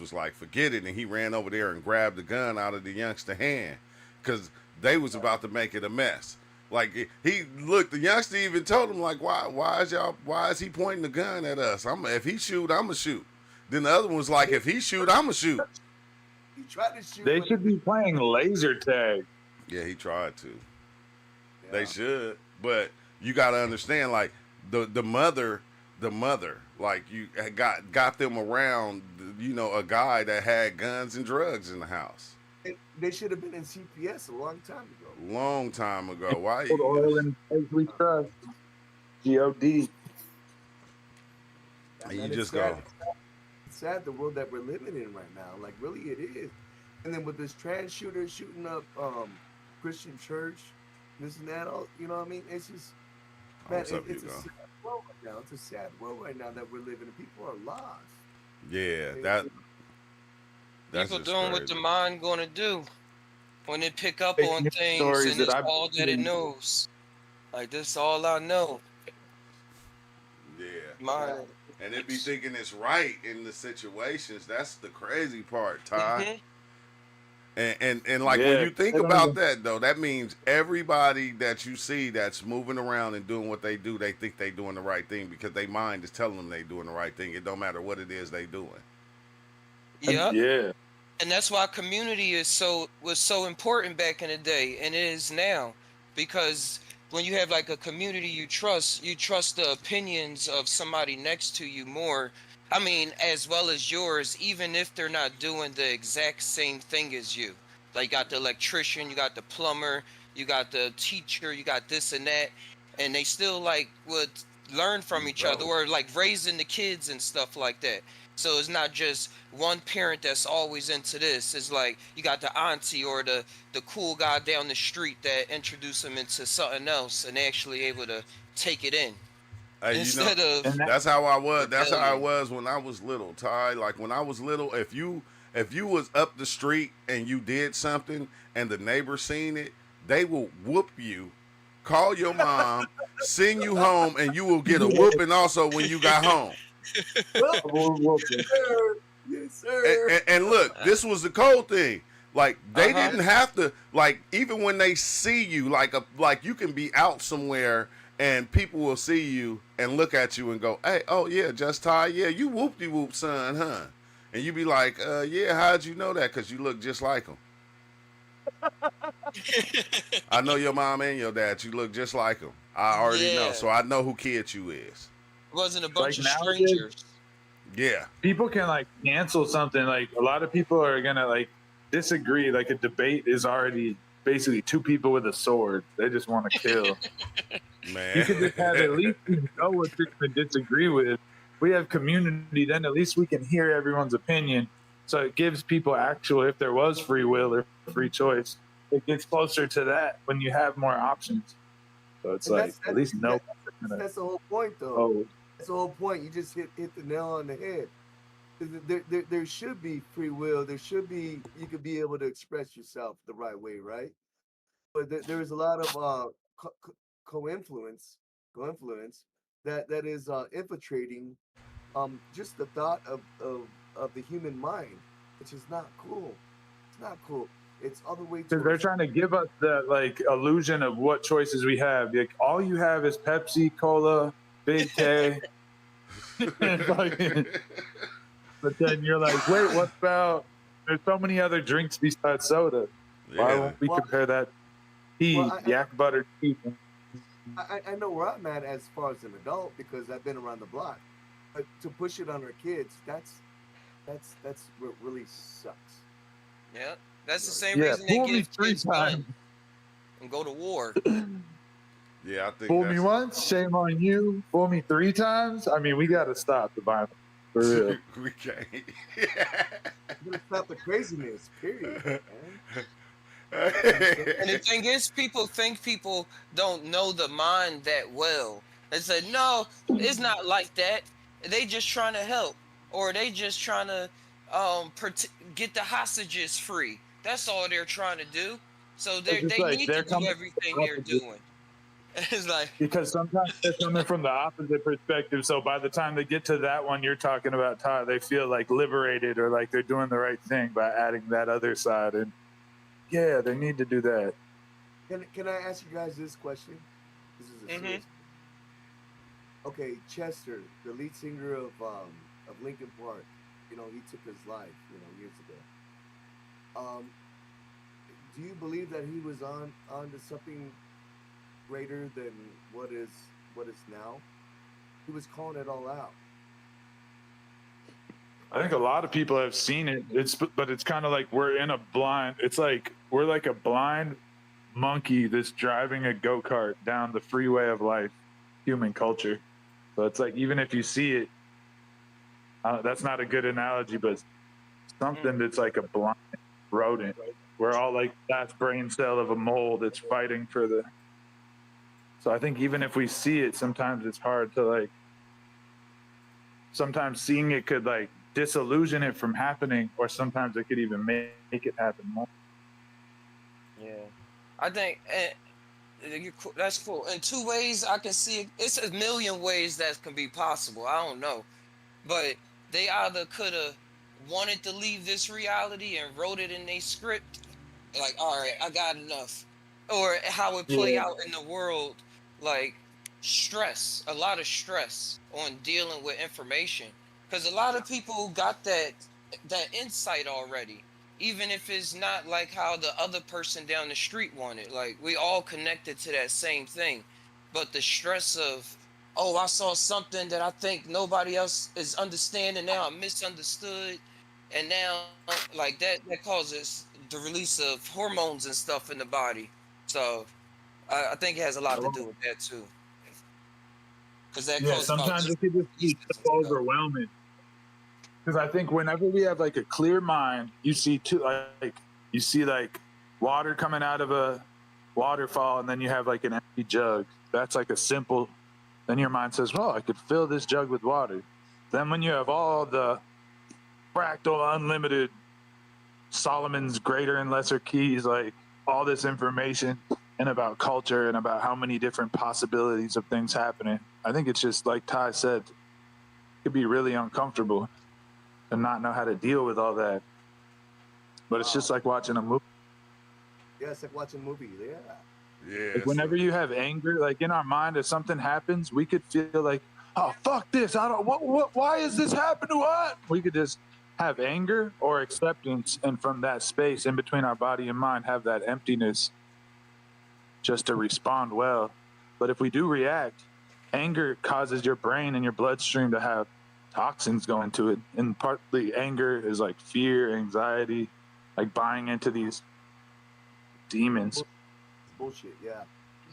was like, "Forget it," and he ran over there and grabbed the gun out of the youngster hand because they was about to make it a mess. Like he look, the youngster even told him like, why is he pointing the gun at us? If he shoot, I'ma shoot. Then the other one was like, if he shoot, I'ma shoot. He tried to shoot. They should be playing laser tag. Yeah, he tried to. Yeah. They should, but you got to understand, like the mother, like you got them around, a guy that had guns and drugs in the house. They should have been in CPS a long time ago. Long time ago. Why? Oil and we trust. God. And you just go. It's sad the world that we're living in right now. Like really, it is. And then with this trans shooter shooting up Christian church, this and that, all you know what I mean? It's just man, it's a sad world right now. It's a sad world right now that we're living in. People are lost. Yeah, that's people just doing crazy. what the mind gonna do when they pick up on things, and it's all that it knows. Like this, is all I know. Yeah. Mine. And it be thinking it's right in the situations. That's the crazy part, Ty. And like when you think about that though, that means everybody that you see that's moving around and doing what they do, they think they doing the right thing because their mind is telling them they doing the right thing. It don't matter what it is they doing. Yeah. Yeah. And that's why community was so important back in the day, and it is now, because when you have like a community you trust the opinions of somebody next to you more. I mean, as well as yours, even if they're not doing the exact same thing as you. Like you got the electrician, you got the plumber, you got the teacher, you got this and that, and they still like would learn from each other, or like raising the kids and stuff like that. So it's not just one parent that's always into this. It's like you got the auntie or the cool guy down the street that introduce them into something else and they actually able to take it in. Hey, Instead of that's how I was. That's how I was when I was little, Ty. Like when I was little, if you was up the street and you did something and the neighbor seen it, they will whoop you, call your mom, send you home, and you will get a whooping also when you got home. Yes, sir. And look, this was the cold thing. Like they didn't have to. Like even when they see you, like you can be out somewhere and people will see you and look at you and go, "Hey, oh yeah, just Ty, yeah, you whoop-de-whoop son, huh?" And you be like, "Yeah, how'd you know that? Cause you look just like him." I know your mom and your dad. You look just like them. I already know, so I know who kid you is. Wasn't a bunch of strangers. Yeah. People can like cancel something. Like a lot of people are gonna like disagree. Like a debate is already basically two people with a sword. They just want to kill. Man. You could just have at least know what you're gonna disagree with. We have community, then at least we can hear everyone's opinion. So it gives people actual, if there was free will or free choice, it gets closer to that when you have more options. So it's And like at least know. That's the whole point, though. Oh, That's the whole point. You just hit the nail on the head. There should be free will. There should be, you could be able to express yourself the right way, right? But there's a lot of co-influence that is infiltrating just the thought of the human mind, which is not cool. It's not cool. It's all the way to because they're trying to give us the like illusion of what choices we have. Like all you have is Pepsi, Cola, Big K. But then you're like, wait, what about? There's so many other drinks besides soda. Why won't we compare that? Tea, yak butter tea. I know where I'm at as far as an adult because I've been around the block. But to push it on our kids, that's what really sucks. Yeah, that's the same reason they give kids guns and go to war. Yeah, I think fool me once, shame on you. Fool me 3 times. I mean, we got to stop the violence for real. We can't. We gotta stop the craziness. Period. Man. And the thing is, people think people don't know the mind that well. They say, no, it's not like that. They just trying to help, or they just trying to get the hostages free. That's all they're trying to do. So they like need to do everything they're doing. It's like, Because sometimes they're coming from the opposite perspective. So by the time they get to that one you're talking about, Todd, they feel like liberated or like they're doing the right thing by adding that other side. And yeah, they need to do that. Can I ask you guys this question? This is a mm-hmm. serious. Okay, Chester, the lead singer of Linkin Park, you know, he took his life, you know, years ago. Do you believe that he was on to something greater than what is now? He was calling it all out. I think a lot of people have seen it. But it's kind of like we're in a blind. It's like we're like a blind monkey that's driving a go-kart down the freeway of life, human culture. So it's like even if you see it, that's not a good analogy, but something that's like a blind rodent. We're all like that brain cell of a mole that's fighting for the. So I think even if we see it, sometimes it's hard to like. Sometimes seeing it could like disillusion it from happening, or sometimes it could even make it happen more. Yeah, I think that's cool. In two ways, I can see it. It's a million ways that can be possible. I don't know, but they either could have wanted to leave this reality and wrote it in their script, like, all right, I got enough, or how it play out in the world, like a lot of stress on dealing with information, because a lot of people got that insight already, even if it's not like how the other person down the street wanted. Like, we all connected to that same thing, but the stress of, oh, I saw something that I think nobody else is understanding now, I'm misunderstood, and now like that causes the release of hormones and stuff in the body. So I think it has a lot to do with that too, because that Yeah, goes about sometimes just it could just be pieces and so stuff. overwhelming. Because I think whenever we have like a clear mind, you see like water coming out of a waterfall, and then you have like an empty jug. That's like a simple. Then your mind says, "Well, I could fill this jug with water." Then when you have all the fractal, unlimited, Solomon's greater and lesser keys, like all this information and about culture and about how many different possibilities of things happening, I think it's just like Ty said, it could be really uncomfortable and not know how to deal with all that. But it's just like watching a movie. Yeah, it's like watching a movie. Yeah. Yeah. Like whenever you have anger, like in our mind, if something happens, we could feel like, oh, fuck this. I don't, why is this happening to us? We could just have anger or acceptance. And from that space in between our body and mind, have that emptiness just to respond well. But if we do react, anger causes your brain and your bloodstream to have toxins go into it. And partly anger is like fear, anxiety, like buying into these demons. Bullshit. Yeah.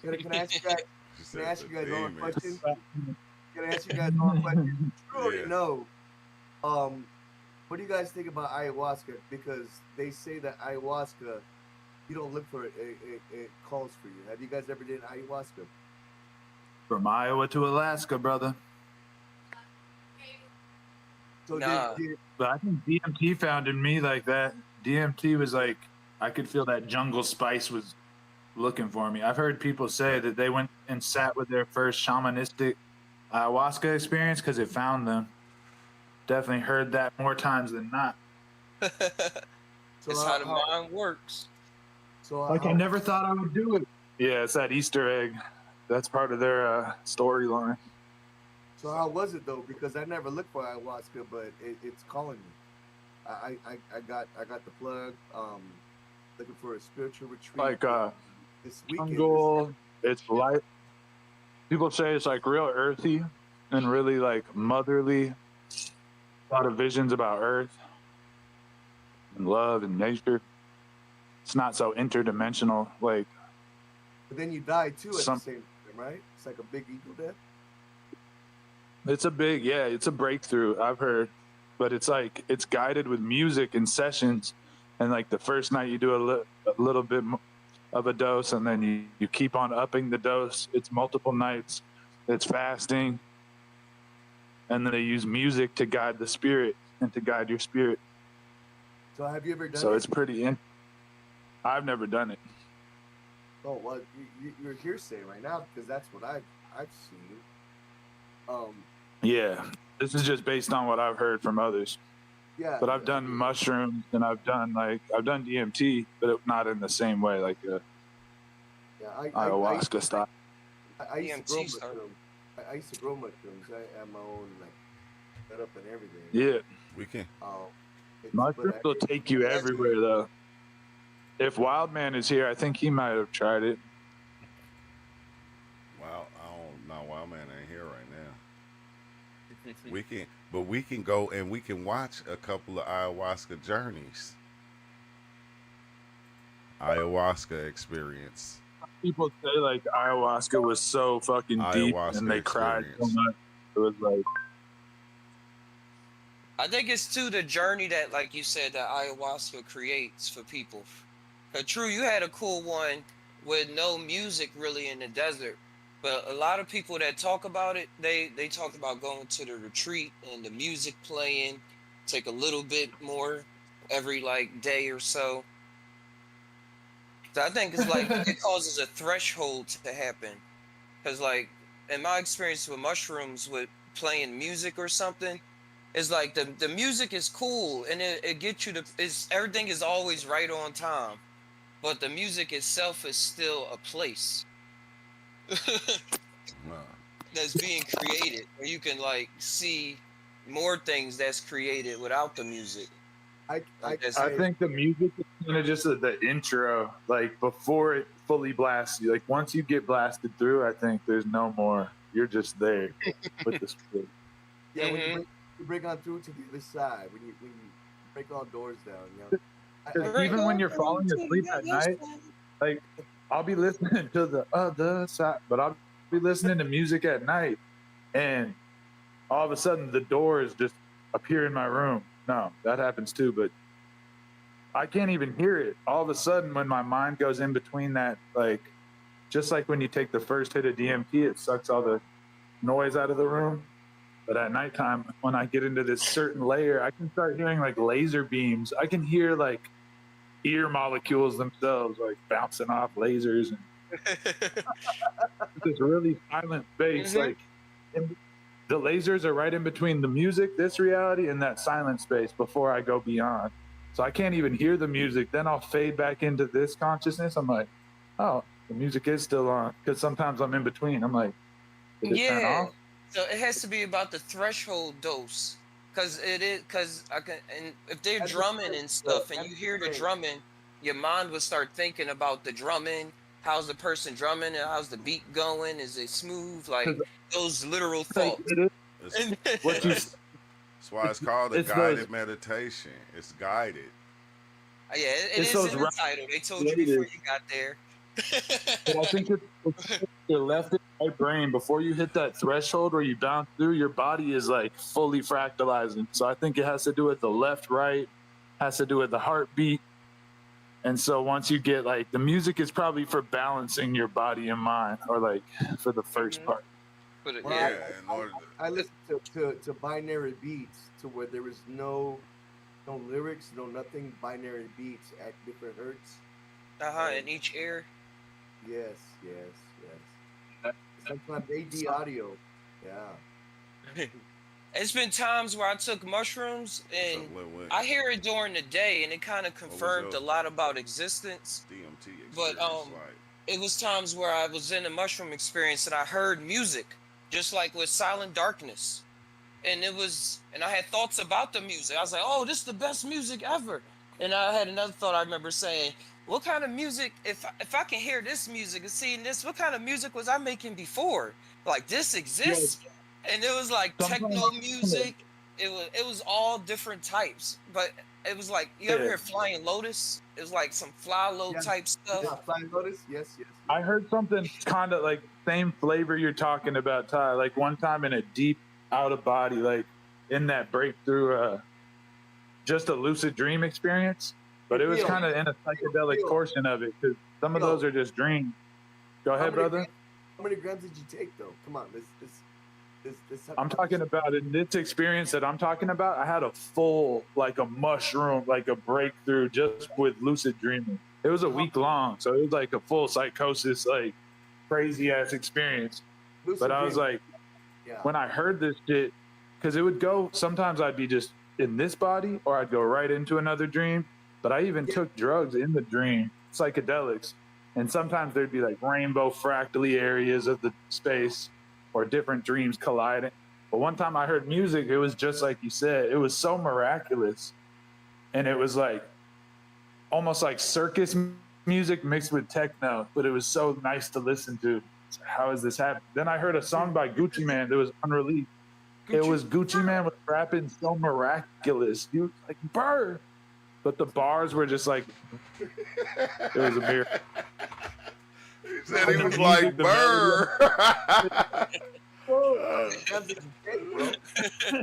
Can I ask you guys? Can I ask you guys all a question? Can I ask you guys all a question? You already know. What do you guys think about ayahuasca? Because they say that ayahuasca, you don't look for it; it calls for you. Have you guys ever did ayahuasca? From Iowa to Alaska, brother. So Nah. But I think DMT found in me like that. DMT was like, I could feel that jungle spice was looking for me. I've heard people say that they went and sat with their first shamanistic ayahuasca experience because it found them. Definitely heard that more times than not. It's how the mind works. So like, I never thought I would do it. Yeah, it's that Easter egg. That's part of their storyline. So how was it though? Because I never looked for ayahuasca, but it's calling me. I got the plug. Looking for a spiritual retreat. Like this weekend. jungle. It's light. People say it's like real earthy and really like motherly. A lot of visions about Earth and love and nature. It's not so interdimensional. Like, but then you die too at the same time, right? It's like a big ego death. It's a breakthrough, I've heard. But it's like, it's guided with music and sessions. And like the first night you do a little bit of a dose, and then you keep on upping the dose. It's multiple nights. It's fasting. And then they use music to guide the spirit and to guide your spirit. So have you ever done it? So it's pretty I've never done it. Oh well, you're hearsay right now because that's what I've seen. Um, Yeah, this is just based on what I've heard from others. yeah, But I've done mushrooms and I've done DMT, but not in the same way, like yeah. ayahuasca style. I used to grow EMT start. mushrooms. I used to grow mushrooms. I had my own like setup and everything. Yeah, We can. mushrooms will take you everywhere though. If Wildman is here, I think he might have tried it. Wow, I don't know. Wild Man ain't here right now. We can go and we can watch a couple of ayahuasca journeys. Ayahuasca experience. People say like ayahuasca was so fucking deep Ayahuasca and they cried so experience. much. It was like, I think it's too the journey that, like you said, that ayahuasca creates for people. True, you had a cool one with no music really in the desert, but a lot of people that talk about it, they talk about going to the retreat and the music playing, take a little bit more every like day or so. So I think it's like it causes a threshold to happen, because like in my experience with mushrooms, with playing music or something, it's like the music is cool and it gets you to, it's everything is always right on time, but the music itself is still a place Nah. that's being created, where you can like see more things that's created without the music. I think the music is kind of just the intro, like before it fully blasts you. Like once you get blasted through, I think there's no more. You're just there with the spirit. Yeah, when you break on through to the other side, when you break all doors down, you know. Even when you're falling asleep at night, like I'll be listening to the other side, but I'll be listening to music at night, and all of a sudden the doors just appear in my room. No, that happens too, but I can't even hear it. All of a sudden, when my mind goes in between that, like just like when you take the first hit of DMT, it sucks all the noise out of the room. But at nighttime, when I get into this certain layer, I can start hearing like laser beams. I can hear like ear molecules themselves like bouncing off lasers, and this really silent space. Like the lasers are right in between the music, this reality, and that silent space before I go beyond. So I can't even hear the music. Then I'll fade back into this consciousness. I'm like, oh, the music is still on, because sometimes I'm in between. I'm like, did it turn off? So it has to be about the threshold dose, because I can, and if they're drumming and stuff, and you hear the drumming, your mind would start thinking about the drumming. How's the person drumming, and how's the beat going? Is it smooth? Like those literal thoughts. That's why it's called a guided meditation. It's guided. Yeah, it is in the title. They told you before you got there. But I think it's your left and right brain. Before you hit that threshold where you bounce through, your body is like fully fractalizing. So I think it has to do with the left, right, has to do with the heartbeat. And so once you get like, the music is probably for balancing your body and mind, or like for the first part. But I listened to binary beats to where there was no lyrics, no nothing, binary beats at different hertz. In each ear. Yes. Sometimes AD audio. Yeah. It's been times where I took mushrooms and I hear it during the day, and it kind of confirmed a lot about existence. DMT experience, but it was times where I was in a mushroom experience and I heard music, just like with Silent Darkness, and I had thoughts about the music. I was like, oh, this is the best music ever. And I had another thought. I remember saying, what kind of music, if I can hear this music and seeing this, what kind of music was I making before? Like, this exists? Yeah. And it was like techno music. It was all different types. But it was like, you ever hear Flying Lotus? It was like some Fly Low type stuff. Yeah, Flying Lotus, yes. I heard something kind of like same flavor you're talking about, Ty. Like one time in a deep out of body, like in that breakthrough, just a lucid dream experience. But it was kind of in a psychedelic portion of it, because some of those are just dreams. Go ahead, brother. How many grams did you take, though? Come on, this. I'm talking about in this experience that I'm talking about. I had a full, like a mushroom, like a breakthrough just with lucid dreaming. It was a week long, so it was like a full psychosis, like crazy ass experience. Lucid But I was dream, like, yeah. when I heard this shit, because it would go, sometimes I'd be just in this body or I'd go right into another dream. But I even took drugs in the dream, psychedelics. And sometimes there'd be like rainbow fractally areas of the space or different dreams colliding. But one time I heard music, it was just like you said, it was so miraculous. And it was like almost like circus music mixed with techno, but it was so nice to listen to. How is this happening? Then I heard a song by Gucci Man that was unreleased. It was Gucci Man was rapping so miraculous. He was like, "Burr," but the bars were just like, it was a miracle. He said he was like, "Burr."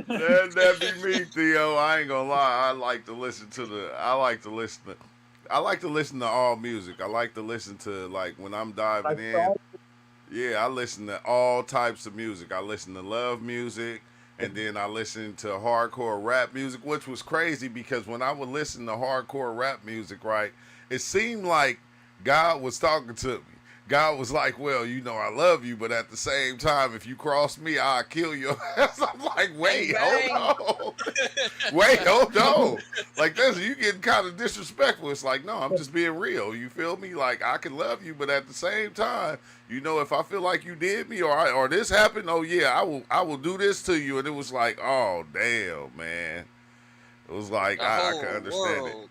That'd be me, Theo. I ain't gonna lie. I like to listen to all music. I like to listen to, like, when I'm diving in. Yeah, I listen to all types of music. I listen to love music, and then I listen to hardcore rap music, which was crazy because when I would listen to hardcore rap music, right, it seemed like God was talking to me. God was like, well, you know, I love you, but at the same time, if you cross me, I'll kill you. I'm like, wait, hold on. Wait, hold on. Like, this, you getting kind of disrespectful. It's like, no, I'm just being real. You feel me? Like, I can love you, but at the same time, you know, if I feel like you did me or this happened, oh yeah, I will do this to you. And it was like, oh damn, man. It was like I can understand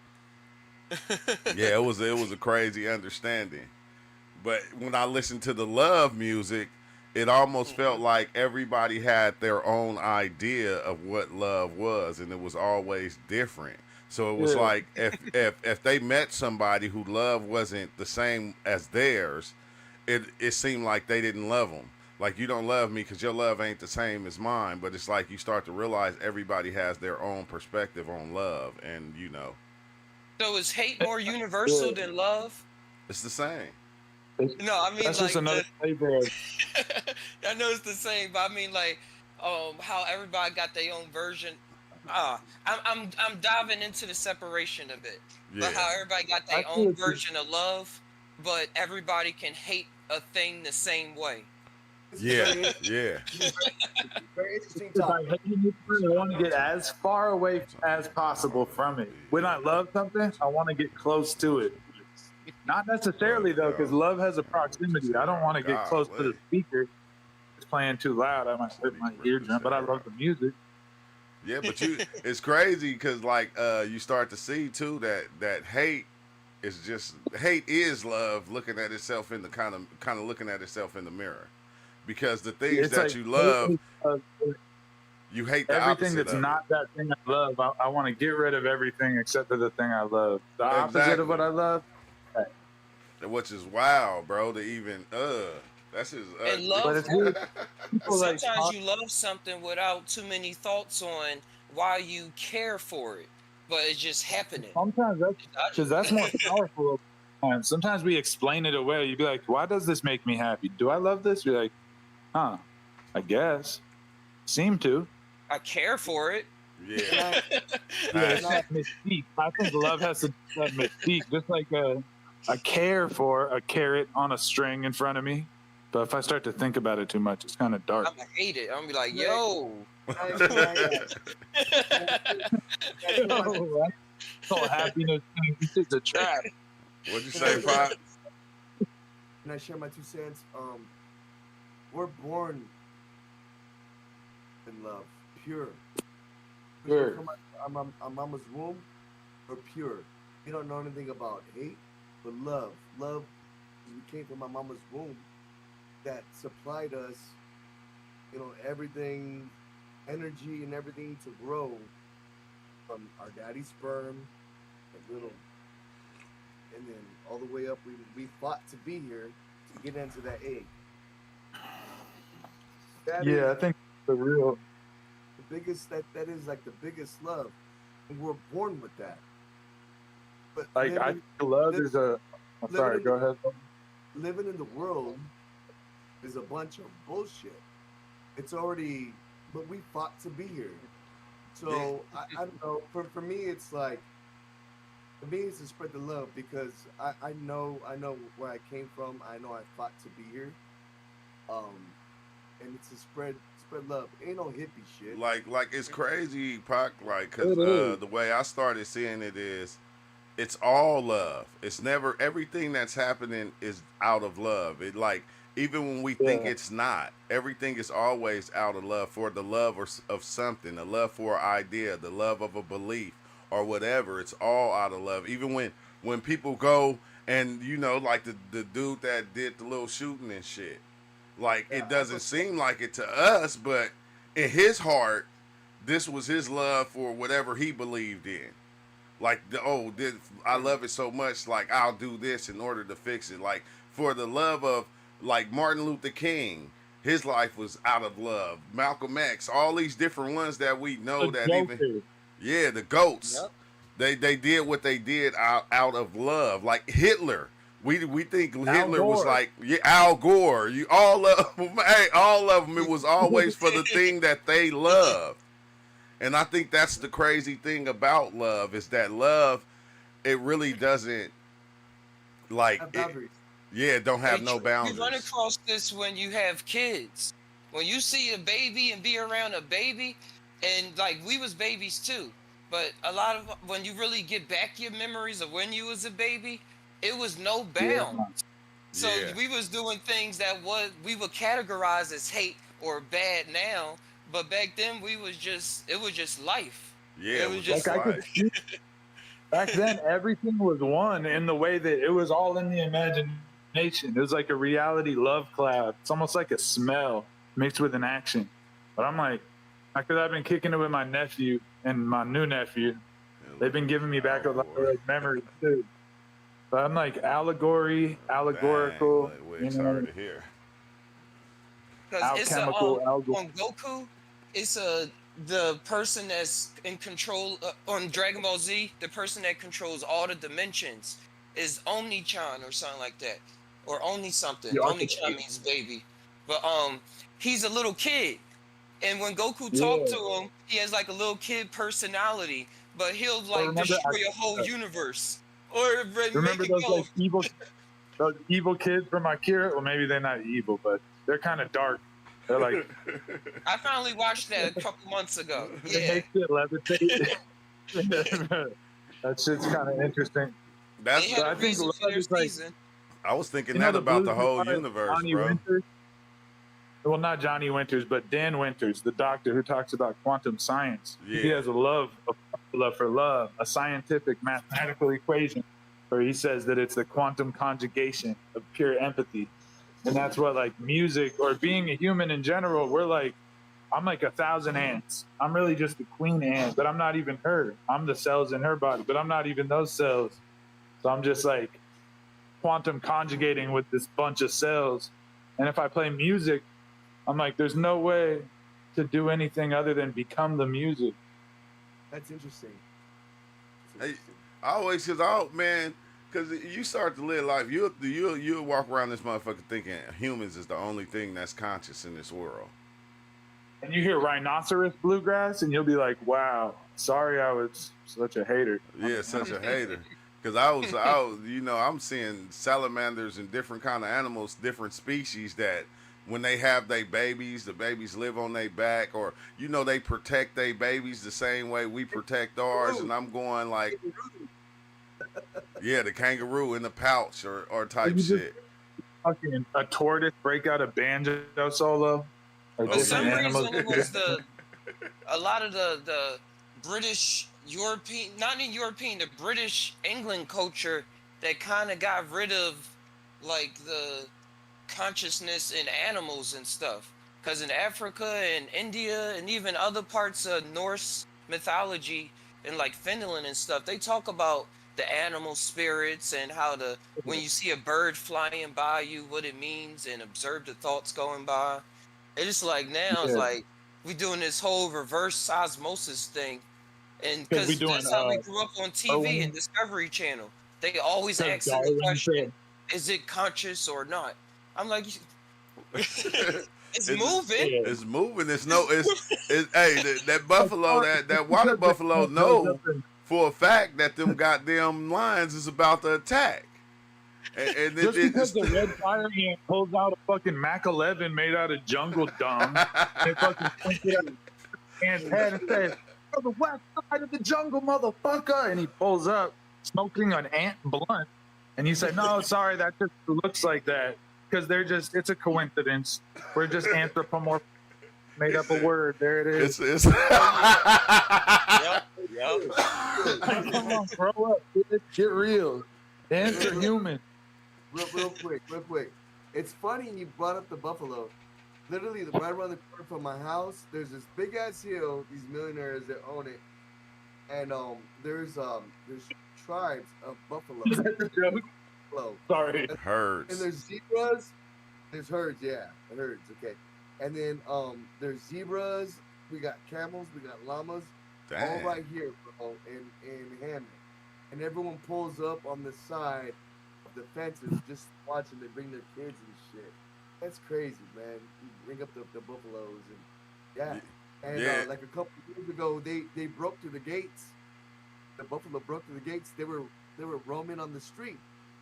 it. Yeah, it was a crazy understanding. But when I listened to the love music, it almost felt like everybody had their own idea of what love was, and it was always different. So it was like if they met somebody who love wasn't the same as theirs, it seemed like they didn't love them. Like, you don't love me because your love ain't the same as mine. But it's like you start to realize everybody has their own perspective on love, and you know. So is hate more universal than love? It's the same. No, I mean, that's like, just another flavor of. I know it's the same, but I mean, like, how everybody got their own version. I'm diving into the separation of it. Yeah. But how everybody got their own version of love, but everybody can hate a thing the same way. Yeah, yeah. Very interesting If I topic. hate it, I want to get as far away as possible from it. When I love something, I want to get close to it. Not necessarily, though, because love has a proximity. I don't want to get close to the speaker. It's playing too loud. I might hit my eardrum, but I love the music. Yeah, but it's crazy because, like, you start to see too that hate is love looking at itself in the kind of looking at itself in the mirror, because the things It's that like you love, you hate the everything opposite that's of not that thing I love. I want to get rid of everything except for the thing I love. The opposite of what I love. it. Which is wild, bro. To even that's just And love. But it's weird. People Sometimes you love something without too many thoughts on why you care for it, but it's just happening. Sometimes that's more powerful. Sometimes we explain it away. You'd be like, "Why does this make me happy? Do I love this?" You're like, "Huh? I guess. Seem to." I care for it. Yeah. It's that mystique. I think love has that mystique, just like I care for a carrot on a string in front of me. But if I start to think about it too much, it's kind of dark. I'm gonna hate it. I'm gonna be like, yo. Oh, happiness is a trap. What'd you say, Pop? Can I share my 2 cents? We're born in love, pure. Pure. From our mama's womb, we're pure. We don't know anything about hate, but love. Love, we came from my mama's womb that supplied us, you know, everything, energy and everything to grow from our daddy's sperm, a little, and then all the way up. We fought to be here to get into that egg. I think the biggest that is like the biggest love, and we're born with that. But like I think love is a. I'm sorry. Go ahead. Living in the world is a bunch of bullshit. It's already, but we fought to be here. So I don't know. For me, it's like For me, it's to spread the love because I know where I came from. I know I fought to be here. Um, and it's to spread love. Ain't no hippie shit. Like it's crazy, Pac. Like, cause It is. the way I started seeing it is, it's all love. It's never everything that's happening is out of love. It like even when we think Yeah. it's not, everything is always out of love for the love of something, the love for an idea, the love of a belief or whatever. It's all out of love. Even when people go and like the dude that did the little shooting and shit. Like Yeah, it I doesn't put seem like it to us, but in his heart, this was his love for whatever he believed in. Like I love it so much. Like I'll do this in order to fix it. Like for the love of like Martin Luther King, his life was out of love. Malcolm X, all these different ones that we know The that even Joker. the goats. Yep. They did what they did out of love. Like Hitler. We think Al Hitler was Gore. like Al Gore. You all of them, hey, all of them. It was always for the thing that they loved. And I think that's the crazy thing about love is that love, it really doesn't like have it. boundaries. Yeah, it don't have Hey, no you run boundaries. across this when you have kids. When you see a baby and be around a baby, and like we was babies too, but a lot of when you really get back your memories of when you was a baby, it was no Yeah. bound. So Yeah, we was doing things that we would categorize as hate or bad now, but back then it was just life. yeah, It it was was Like just just I could life. see back then, everything was one in the way that it was all in the imagination. It was like a reality love cloud. It's almost like a smell mixed with an action. But I'm like, because I've been kicking it with my nephew and my new nephew. They've been giving me back a lot of like, memories too. But I'm like Dang, allegorical, like, wait, you sorry know, to hear. because it's a alchemical, on Goku, it's the person that's in control on Dragon Ball Z. The person that controls all the dimensions is Omni-chan or something like that, or Oni something. the Omni-chan archetype. means baby, but he's a little kid, and when Goku talked Yeah. to him, he has like a little kid personality, but he'll Or like remember, destroy a whole universe or make remember it those go. like those evil kids from Akira? Well, maybe they're not evil, but they're kind of dark. They're like I finally watched that a couple months ago. they Yeah, make shit levitate. That shit's kind of interesting. they That's had But a I think reason for love their is like, season. I was thinking you know, that the about blues the whole guitarist universe, Johnny bro. Winters. Well, not Johnny Winters, but Dan Winters, the doctor who talks about quantum science. He Yeah, has a love for love, a scientific mathematical equation where he says that it's the quantum conjugation of pure empathy. And that's what like music or being a human in general, we're like, I'm like 1,000 ants. I'm really just a queen ant, but I'm not even her. I'm the cells in her body, but I'm not even those cells. So I'm just like quantum conjugating with this bunch of cells. And if I play music, I'm like, there's no way to do anything other than become the music. That's interesting. That's Hey, interesting. I always man, because you start to live life, you'll walk around this motherfucker thinking humans is the only thing that's conscious in this world. And you hear rhinoceros bluegrass, and you'll be like, wow, sorry I was such a hater. Yeah, such a hater. Because I'm seeing salamanders and different kind of animals, different species that when they have their babies, the babies live on their back, or they protect their babies the same way we protect ours. And I'm going like, yeah, the kangaroo in the pouch or type You just shit. fucking a tortoise break out a banjo solo, or For Oh some different animals. reason, it was a lot of the British European, not in European, the British England culture that kind of got rid of like the consciousness in animals and stuff. Because in Africa and India and even other parts of Norse mythology and like Finland and stuff, they talk about the animal spirits and how when you see a bird flying by you, what it means and observe the thoughts going by. It's like now it's Yeah, like we doing this whole reverse osmosis thing, and because we because doing that's how we grew up on TV and Darwin, Discovery Channel. They always because asking the Darwin question, said, is it conscious or not? I'm like, it's it's, moving. yeah. it's moving. It's no. It's hey that Like, buffalo that water because the buffalo ant goes know up and for a fact that them goddamn lions is about to attack. And Just because the red fire ant pulls out a fucking Mac 11 made out of jungle dung, and fucking points it at the ant's head and says, "On the west side of the jungle, motherfucker," and he pulls up smoking an ant blunt, and you say, "No, sorry, that just looks like that because it's a coincidence. We're just anthropomorphic, made up a word. There it is." It's Yep. Come on, grow up, get real. Ants are human. Real quick. It's funny you brought up the buffalo. Literally, right around the corner from my house, there's this big ass hill. These millionaires that own it, and there's tribes of buffalo. Is that the joke? Buffalo. Sorry. herds. And there's zebras. There's herds, yeah, herds. Okay, and then there's zebras. We got camels. We got llamas. Damn. All right here, bro, in Hammond, and everyone pulls up on the side of the fences, just watching. They bring their kids and shit. That's crazy, man. You bring up the buffaloes and yeah. And Yeah. like a couple of years ago, they broke through the gates. The buffalo broke through the gates. They were roaming on the street.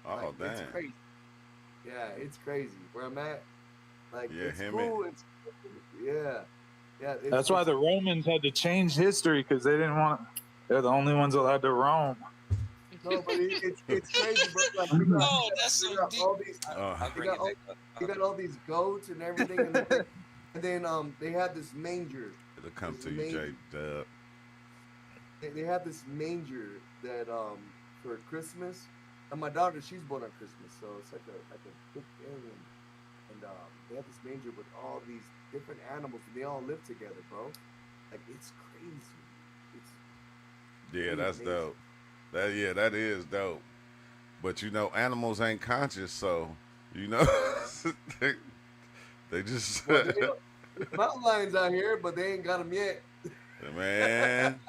Oh Like, it's damn. crazy. Yeah, it's crazy. Where I'm at, like Yeah, it's him cool. It's yeah. It's, That's why the Romans had to change history because they didn't want. They're the only ones allowed to roam. no, but it's crazy, bro. Like, you got, Oh, that's so you got deep. all these, I'll you bring got it all, back up. you got all these goats and everything, and then they had this manger. It'll come It's to you, J amazing. Dub. They have this manger that for Christmas, and my daughter, she's born on Christmas, so it's like a big thing, and they have this manger with all these different animals, and they all live together, bro. Like it's crazy. It's Yeah, that's amazing. dope. That is dope. But you know, animals ain't conscious, so you know they just Well, there's mountain lions out here, but they ain't got them yet. man.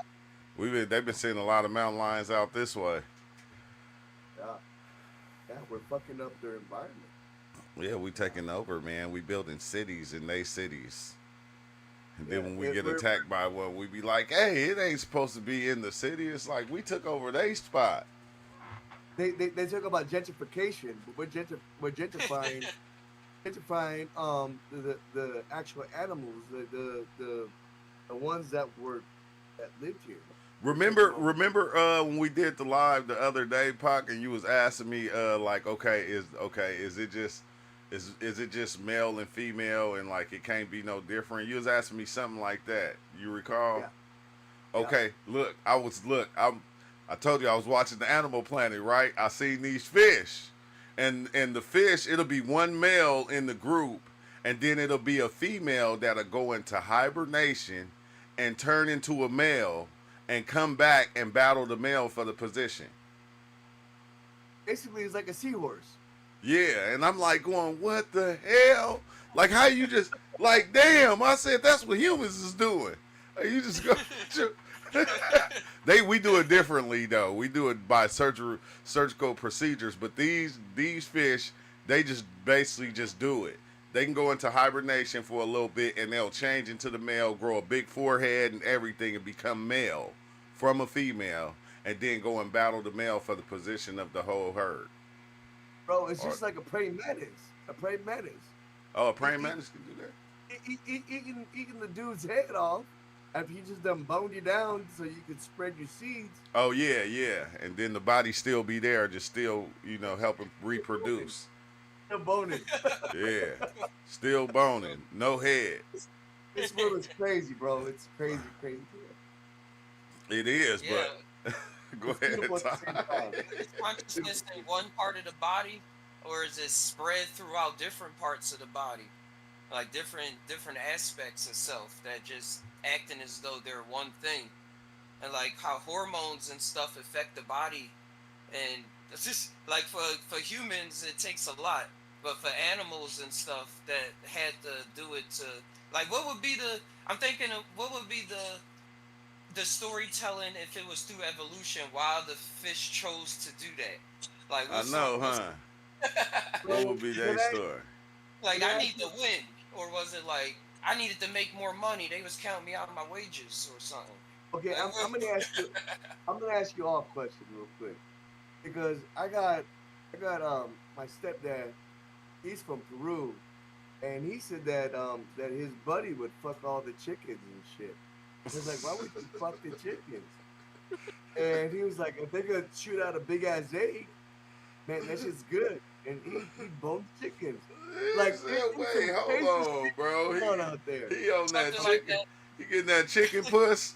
They've been seeing a lot of mountain lions out this way. Yeah, we're fucking up their environment. Yeah, we taking over, man. We building cities in they cities. And Yeah, then when we get we're- attacked by one, we be like, hey, it ain't supposed to be in the city. It's like we took over their spot. They talk about gentrification, but we're gentrifying the actual animals, the ones that lived here. Remember when we did the live the other day, Pac, and you was asking me like, is it just male and female and like it can't be no different? You was asking me something like that. You recall? Yeah. Okay, look, I told you I was watching the Animal Planet, right? I seen these fish. And the fish, it'll be one male in the group, and then it'll be a female that'll go into hibernation and turn into a male and come back and battle the male for the position. Basically, it's like a seahorse. Yeah, and I'm like going, what the hell? Like how you just like, damn, I said that's what humans is doing. Like, you just go we do it differently though. We do it by surgical procedures, but these fish, they just basically just do it. They can go into hibernation for a little bit and they'll change into the male, grow a big forehead and everything and become male from a female, and then go and battle the male for the position of the whole herd. Bro, it's just like a praying mantis. A praying mantis. Oh, a praying mantis can do that? Eating the dude's head off after he just done boned you down so you could spread your seeds. Oh, yeah. And then the body still be there, just still, helping reproduce. Still boning. Yeah. Still boning. No head. This world is crazy, bro. It's crazy. It is, Yeah. but go ahead, Beautiful at the same Ty. time. Is consciousness in one part of the body, or is it spread throughout different parts of the body, like different aspects of self that just acting as though they're one thing, and like how hormones and stuff affect the body, and it's just like for humans it takes a lot, but for animals and stuff that had to do it to like what would be the storytelling if it was through evolution, why the fish chose to do that. Like I know, huh? What would be their story? Like I need to win, or was it like I needed to make more money? They was counting me out of my wages or something. Okay, I'm gonna ask you. I'm gonna ask you all a question real quick because I got my stepdad. He's from Peru, and he said that his buddy would fuck all the chickens and shit. I was like, why would you fuck the chickens? And he was like, if they could shoot out a big ass egg, man, that shit's good. And he bones chickens. Like, wait, hold on, bro. Going on out there. He on that Something like chicken. that. He getting that chicken puss.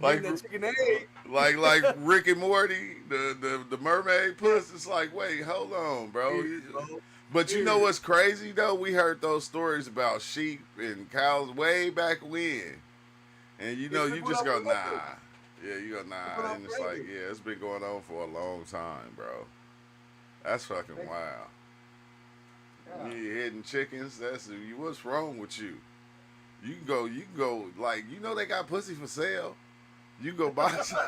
like that chicken egg. like Rick and Morty, the mermaid puss. It's like, wait, hold on, bro. But you know what's crazy though? We heard those stories about sheep and cows way back when, and you know, you just go, nah. Yeah, you go, nah. And it's like, yeah, it's been going on for a long time, bro. That's fucking wild. Yeah. You hitting chickens? What's wrong with you? You can go, like, you know they got pussy for sale. You can go buy some.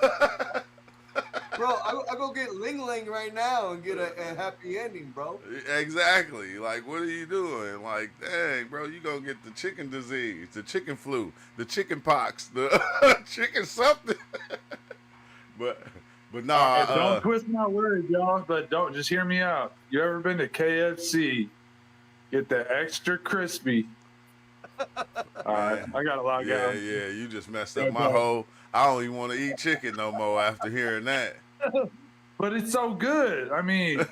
Bro, I go get Ling Ling right now and get a happy ending, bro. Exactly. Like, what are you doing? Like, dang, bro, you gonna get the chicken disease, the chicken flu, the chicken pox, the chicken something. but nah. Don't twist my words, y'all. But don't just hear me out. You ever been to KFC? Get the extra crispy. All right, I got to log out. Yeah, you just messed up my whole. I don't even want to eat chicken no more after hearing that. But it's so good. I mean,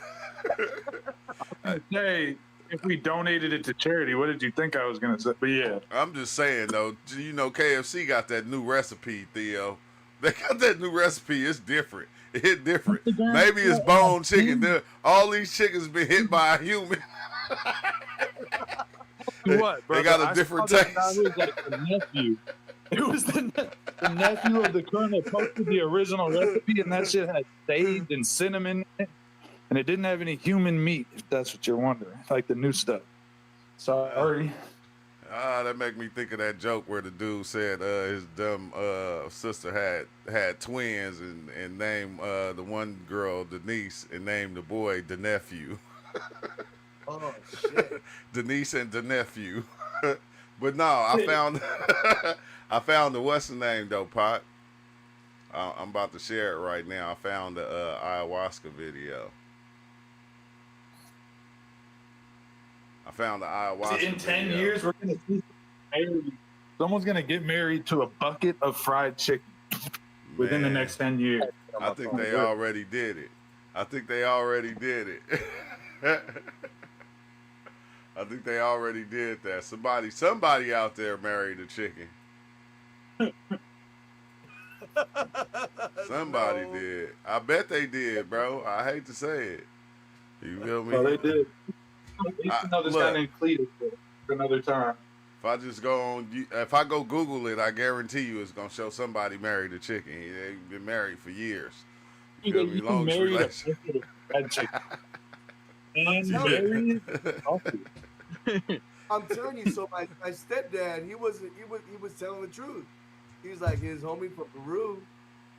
hey, if we donated it to charity, what did you think I was gonna say? But yeah, I'm just saying though. You know, KFC got that new recipe, Theo. They got that new recipe. It's different. It hit different. Maybe it's bone chicken. All these chickens been hit by a human. What, they got a different taste. It was like the nephew. It was the nephew of the colonel posted the original recipe, and that shit had sage and cinnamon in it, and it didn't have any human meat. If that's what you're wondering, like the new stuff. Sorry. That make me think of that joke where the dude said his dumb sister had twins and named the one girl Denise and named the boy the nephew. Oh shit. Denise and the nephew. But no, I found the what's the name though, Pot. I'm about to share it right now. I found the ayahuasca video. I found the ayahuasca In 10 video. years, we're gonna see someone's gonna get married to a bucket of fried chicken within the Man, next 10 years. I think they already did it. I think they already did it. I think they already did that. Somebody out there married a chicken. Somebody did. I bet they did, bro. I hate to say it. You feel me? Well, they did. Another guy named Cletus for another time. If I go Google it, I guarantee you it's gonna show somebody married a chicken. They've been married for years. You feel me? Longest relationship. I'm telling you, so my stepdad, he was telling the truth. He was like his homie from Peru.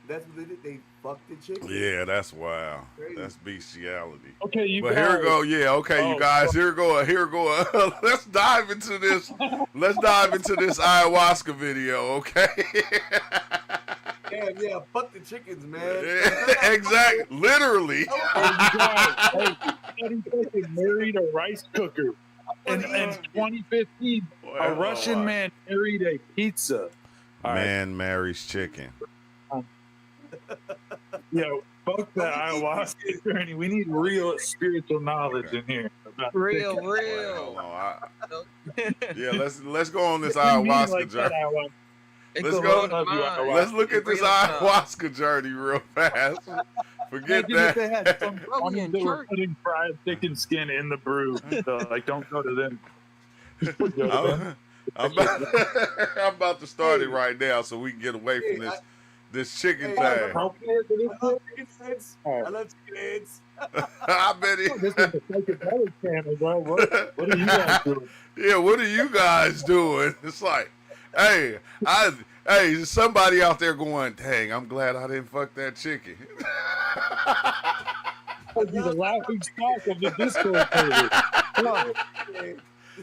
That's what they did. They fucked the chicken. Yeah, that's wild. Crazy. That's bestiality. Okay, you But guys. here we go. Yeah, okay, you guys. Here we go. Let's dive into this. Let's dive into this ayahuasca video, okay? Yeah, fuck the chickens, man. Exactly. Literally. He fucking married a rice cooker. In 2015, a Russian man married a pizza. Man marries chicken. Yo, fuck that ayahuasca journey. We need real spiritual knowledge in here. Real. Hold on. Yeah, let's go on this ayahuasca journey. Let's go. Let's look at this ayahuasca journey real fast. Forget that. They had some Probably in they were church. putting fried chicken skin in the brew. So, like, don't go to them. I'm about to start it right now so we can get away from this chicken thing. I love chicken heads. I love chicken heads. I bet This is the psychedelic channel, bro. What are you guys doing? Yeah, what are you guys doing? It's like, hey, somebody out there going, dang, I'm glad I didn't fuck that chicken. I'd be the laughing stock of the Discord server.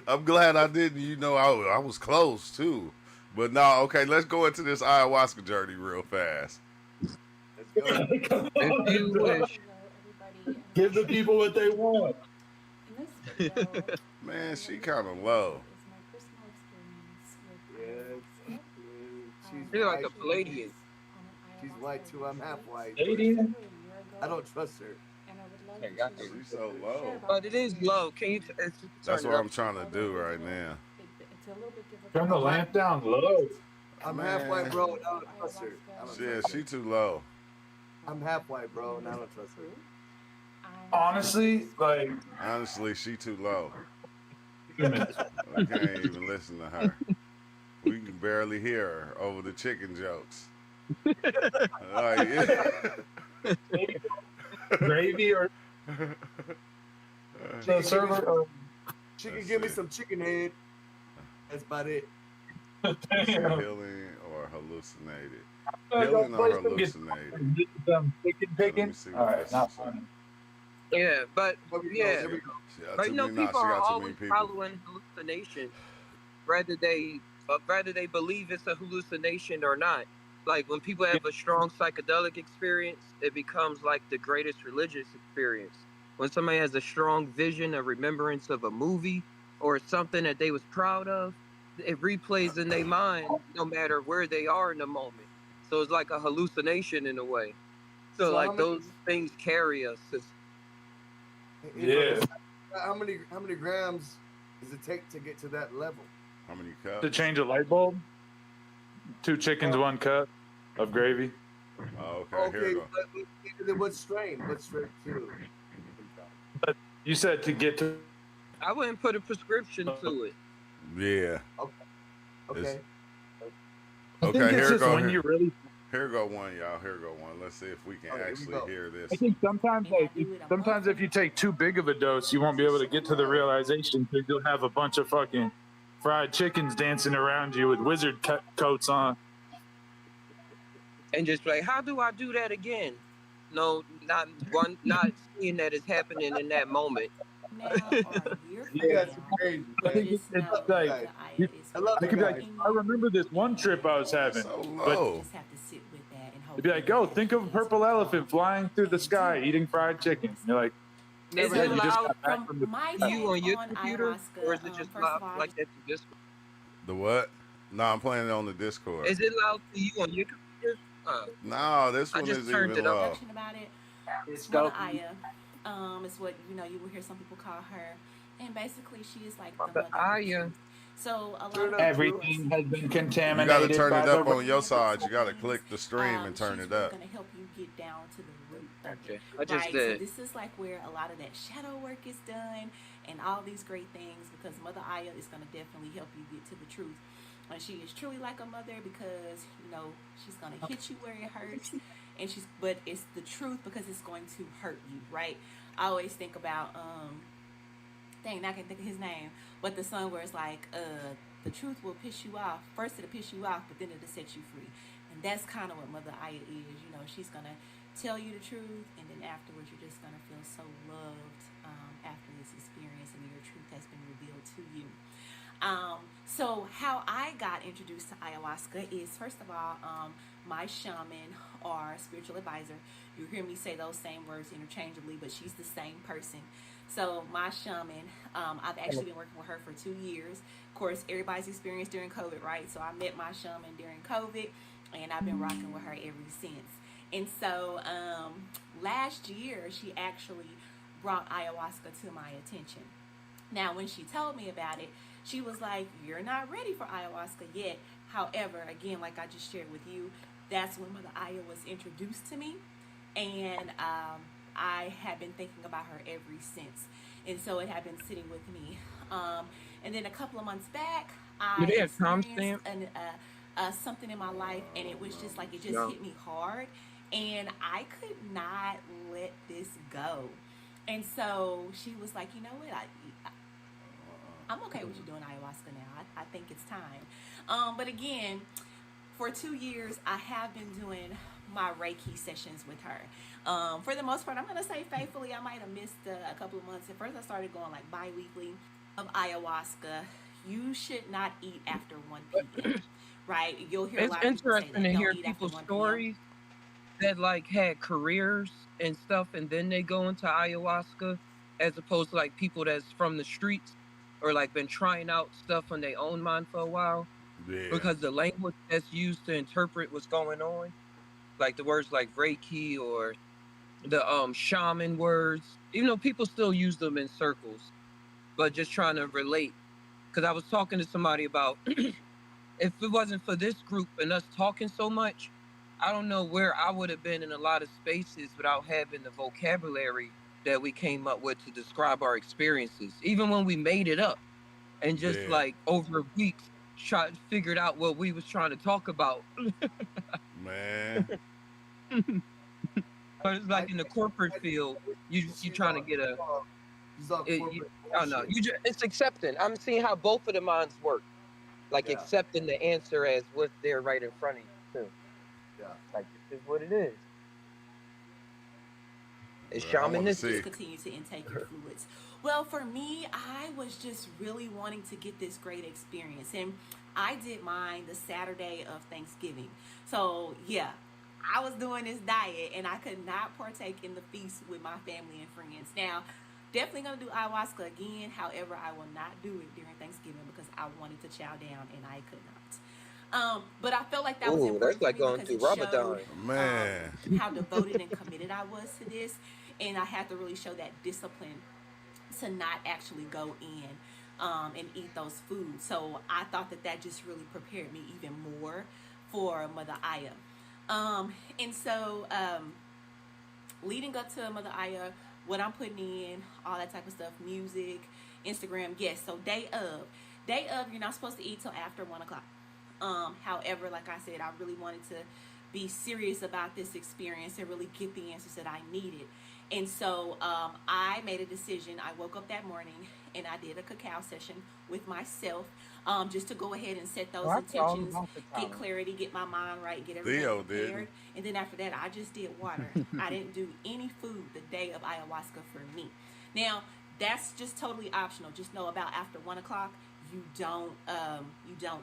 I'm glad I didn't. You know, I was close too. But no, okay, let's go into this ayahuasca journey real fast. Let's go. If you wish. Give the people what they want. Man, she kind of low. Yeah, she's You're like white. a Palladian. She's white too. I'm half white. Lady, I don't trust her. Okay, got you. She's so low. But it is low. Can you That's turn what it I'm up? trying to do right now. turn the lamp down low. I'm Man. half white, bro, and I don't trust her. I don't Yeah, trust her. she too low. I'm half white, bro, and I don't trust her. Honestly, like, Honestly, she too low. humans. I can't even listen to her. We can barely hear her over the chicken jokes. Like, Gravy or the server. She can That's give me it. some chicken head. That's about it. healing or hallucinated. Go Healing or play some hallucinated. get some chicken Let me picking. see All what right, this not is. funny. Yeah, but There we go, yeah, there we go. but Too you know, many- nah, people she are got too many always people. following hallucination, whether they believe it's a hallucination or not. Like when people have a strong psychedelic experience, it becomes like the greatest religious experience. When somebody has a strong vision, a remembrance of a movie or something that they was proud of, it replays in their mind no matter where they are in the moment. So it's like a hallucination in a way. So So how like many? those things carry us. You know, Yeah. how many grams does it take to get to that level? How many To cups? change a light bulb, 2 chickens, 1 cup of gravy. Oh, okay, here we go. But then what strain? What strain too? You said to get to. I wouldn't put a prescription to it. Yeah. Okay. I think Okay, it's here just go. when you really. Here go one, y'all. Here go one. Let's see if we can Okay, here we actually go. hear this. I think sometimes, sometimes if you take too big of a dose, you won't be able to get to the realization because you'll have a bunch of fucking fried chickens dancing around you with wizard coats on. And just like, how do I do that again? No, not seeing that it's happening in that moment. Now or a year from You guys now, are crazy. I think just it's know like- that you- is I love They could be like, guys. I remember this one trip I was having. So You low. just have to sit with that and hope. They'd be like, "Yo, think of a purple elephant flying through the sky eating fried chicken." And you're like, Is yeah, it you just loud got back from the. my to take you on your on computer, ayahuasca, or is it just first loud of all, like that to this? The what? No, I'm playing it on the Discord. Is it loud to you on your computer? No, this I one just isn't turned even it up. low. introduction about it. It's Mother Aya, is what you will hear some people call her, and basically she is like the Mother mother of Aya. truth. So a lot Turn of up. Everything has been You contaminated. got to turn by it the up on your side. You got to click the stream and turn she's it really up. gonna help you get down to the root of Okay, it. I just Right, did. so this is like where a lot of that shadow work is done and all these great things because Mother Aya is going to definitely help you get to the truth. And she is truly like a mother because she's going to hit you where it hurts, and but it's the truth because it's going to hurt you, right? I always think about dang, now I can't think of his name, but the song where it's like the truth will piss you off. First it'll piss you off, but then it'll set you free. And that's kind of what Mother Aya is. She's gonna tell you the truth, and then afterwards you're just gonna feel so loved after this experience, and your truth has been revealed to you. So how I got introduced to ayahuasca is, first of all, my shaman or spiritual advisor. You hear me say those same words interchangeably, but she's the same person. So my shaman, I've actually been working with her for 2 years. Of course, everybody's experienced during COVID, right? So I met my shaman during COVID, and I've been rocking with her ever since. And so last year, she actually brought ayahuasca to my attention. Now, when she told me about it, she was like, "You're not ready for ayahuasca yet." However, again, like I just shared with you, that's when Mother Aya was introduced to me. And I have been thinking about her ever since. And so it had been sitting with me. And then a couple of months back, Do I they have experienced timestamp? something in my life, and it was just like, it just No. hit me hard. And I could not let this go. And so she was like, "You know what? I'm okay with you doing ayahuasca now. I think it's time." But again, for 2 years, I have been doing my Reiki sessions with her. For the most part, I'm going to say faithfully, I might have missed a couple of months. At first, I started going like bi-weekly of ayahuasca. You should not eat after 1 p.m., right? You'll hear a It's lot of people say interesting that to don't hear eat after people's 1 p.m. stories that like had careers and stuff, and then they go into ayahuasca, as opposed to like people that's from the streets or like been trying out stuff on their own mind for a while, Yeah. because the language that's used to interpret what's going on, like the words like Reiki or the shaman words, even though people still use them in circles, but just trying to relate. Because I was talking to somebody about if it wasn't for this group and us talking so much, I don't know where I would have been in a lot of spaces without having the vocabulary that we came up with to describe our experiences. Even when we made it up and just Yeah. like over weeks figured out what we was trying to talk about. Man. But it's I, like in the corporate I, field, you you see, trying to get a this is all corporate I don't know. bullshit. It's accepting. I'm seeing how both of the minds work. Like Yeah, accepting the answer as what's there right in front of you too. yeah. Like this is what it is. It's Well, I want to Just see. shamanistic. continue to intake your fluids. Well, for me, I was just really wanting to get this great experience. And I did mine the Saturday of Thanksgiving. So, yeah, I was doing this diet and I could not partake in the feast with my family and friends. Now, definitely going to do ayahuasca again. However, I will not do it during Thanksgiving because I wanted to chow down and I could not. But I felt like that was Ooh, that's important for like me going because through it showed Ramadan. Man. how devoted and committed I was to this. And I had to really show that discipline to not actually go in and eat those foods. So I thought that that just really prepared me even more for Mother Aya. And so leading up to Mother Aya, what I'm putting in, all that type of stuff, music, Instagram, yes. So day of, you're not supposed to eat till after 1 o'clock. However, like I said, I really wanted to be serious about this experience and really get the answers that I needed. And so I made a decision. I woke up that morning and I did a cacao session with myself, just to go ahead and set those Well, I all intentions, about the get time. clarity, get my mind right, get everything Theo prepared. didn't. And then after that, I just did water. I didn't do any food the day of ayahuasca for me. Now, that's just totally optional. Just know about after 1 o'clock, you don't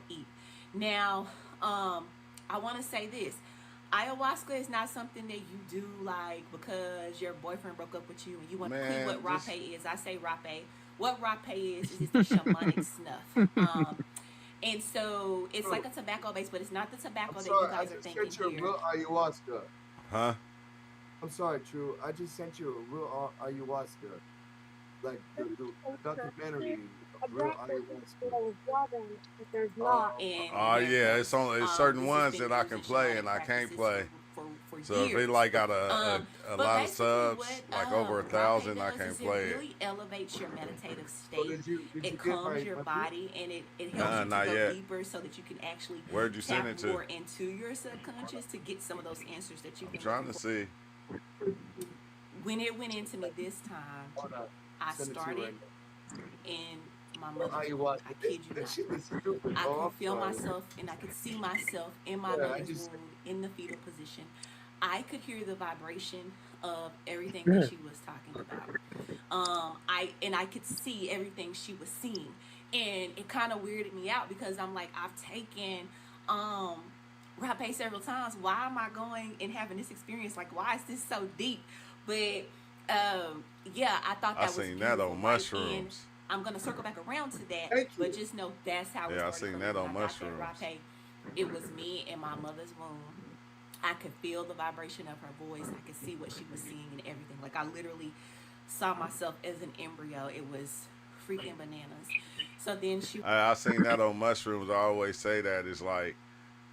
eat. Now, I want to say this. Ayahuasca is not something that you do like because your boyfriend broke up with you and you want to see Man, what just rape is. I say rape. What rape is the shamanic snuff. And so it's like a tobacco base, but it's not the tobacco I'm that you sorry, I guys are just thinking sent you a here. real ayahuasca. huh? I'm sorry, True. I just sent you a real ayahuasca. Like the documentary of real ayahuasca. But there's not. And Oh there yeah, comes. it's only it's certain This has ones been that I used can in play and shamanic I can't practices play. for So if they years. like got a But lot of basically, subs, what like over rape 1,000, I does can't is it play it. really elevates your meditative So state. did you It get calms your my body and it helps Nah, you to not go yet. deeper so that you can actually Where'd you send tap it to? more into your subconscious to get some of those answers that you've I'm been trying looking to for. see. When it went into me this time, Hold on. I Send it to you started right in my now. mother's womb. Ayahuasca. I kid you That not. shit is stupid, I bro. could I'm feel sorry. myself and I could see myself in my Yeah, I mother's just womb in the fetal position. I could hear the vibration of everything that she was talking about. I could see everything she was seeing. And it kind of weirded me out because I'm like, I've taken rapé several times. Why am I going and having this experience? Like, why is this so deep? But yeah, I thought I that was seen that beautiful, on right? And mushrooms. I'm gonna circle back around to that, thank but you. just know that's how it Yeah, I started seen for me. that When on I got that mushrooms. rapé, it was me in my mother's womb. I could feel the vibration of her voice. I could see what she was seeing and everything. Like I literally saw myself as an embryo. It was freaking bananas. So then she I seen that on mushrooms. I always say that it's like,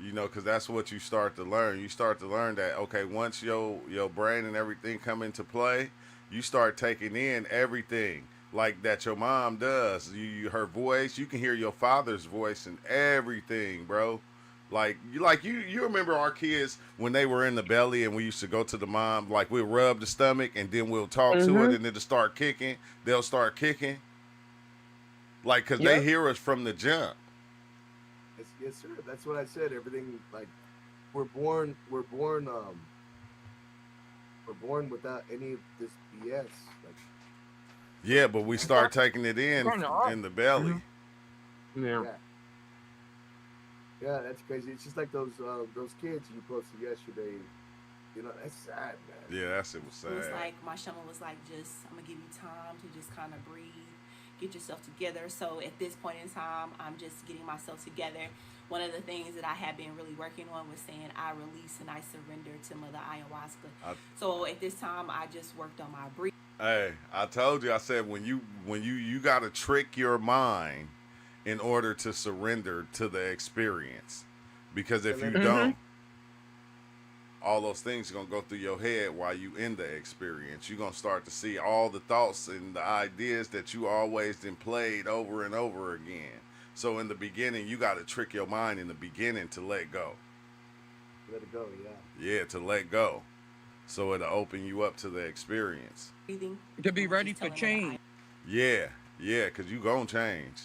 you know, because that's what you start to learn. You start to learn that okay, once your brain and everything come into play, you start taking in everything like that your mom does. Her voice, you can hear your father's voice and everything, bro. You remember our kids when they were in the belly and we used to go to the mom, like we'll rub the stomach and then we'll talk to it and it'll start kicking. They'll start kicking. Like, cause they Yep. hear us from the jump. Yes, sir. That's what I said. Everything like we're born without any of this BS. Like Yeah, but we start taking it Kinda are. in the belly. Yeah. yeah. Yeah, that's crazy. It's just like those kids you posted yesterday. You know, that's sad, man. Yeah, that shit was It was sad. like my shaman was like, just I'm gonna give you time to just kind of breathe, get yourself together. So at this point in time, I'm just getting myself together. One of the things that I have been really working on was saying I release and I surrender to Mother Ayahuasca. I, So at this time, I just worked on my breathing. hey, I told you. I said when you got to trick your mind in order to surrender to the experience, because And if you then don't, all those things are gonna go through your head while you in the experience. You're gonna start to see all the thoughts and the ideas that you always then played over and over again. So in the beginning, you got to trick your mind in the beginning to let go. let it go. Yeah. Yeah, to let go. So it'll open you up to the experience. To be And was ready just for telling Mother change. Yeah, yeah, because you gonna change.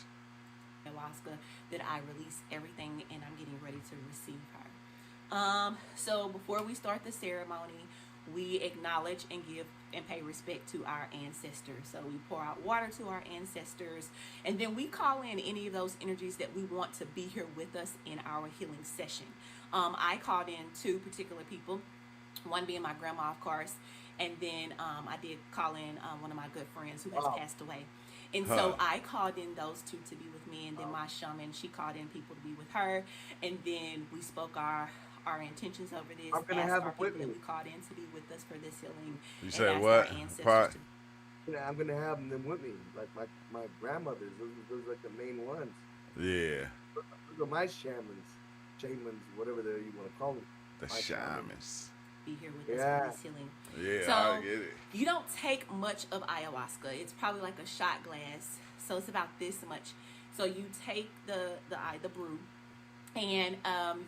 Ayahuasca that I release everything and I'm getting ready to receive her. So before we start the ceremony, we acknowledge and give and pay respect to our ancestors. So we pour out water to our ancestors, and then we call in any of those energies that we want to be here with us in our healing session. I called in two particular people, one being my grandma, of course, and then I did call in one of my good friends who has Wow. passed away. And Huh. so I called in those two to be with me, and then my shaman, she called in people to be with her, and then we spoke our intentions over this, I'm gonna asked have our them with people that me. we called in to be with us for this healing, You and said asked what? our ancestors Part. to Yeah, I'm gonna have them with me, like my grandmothers. Those are like the main ones. Yeah, Those are my shamans, whatever you want to call them. the My shaman. shamans. be here with us Yeah. for this healing. Yeah, I So get it. you don't take much of ayahuasca. It's probably like a shot glass. So it's about this much. So you take the brew, and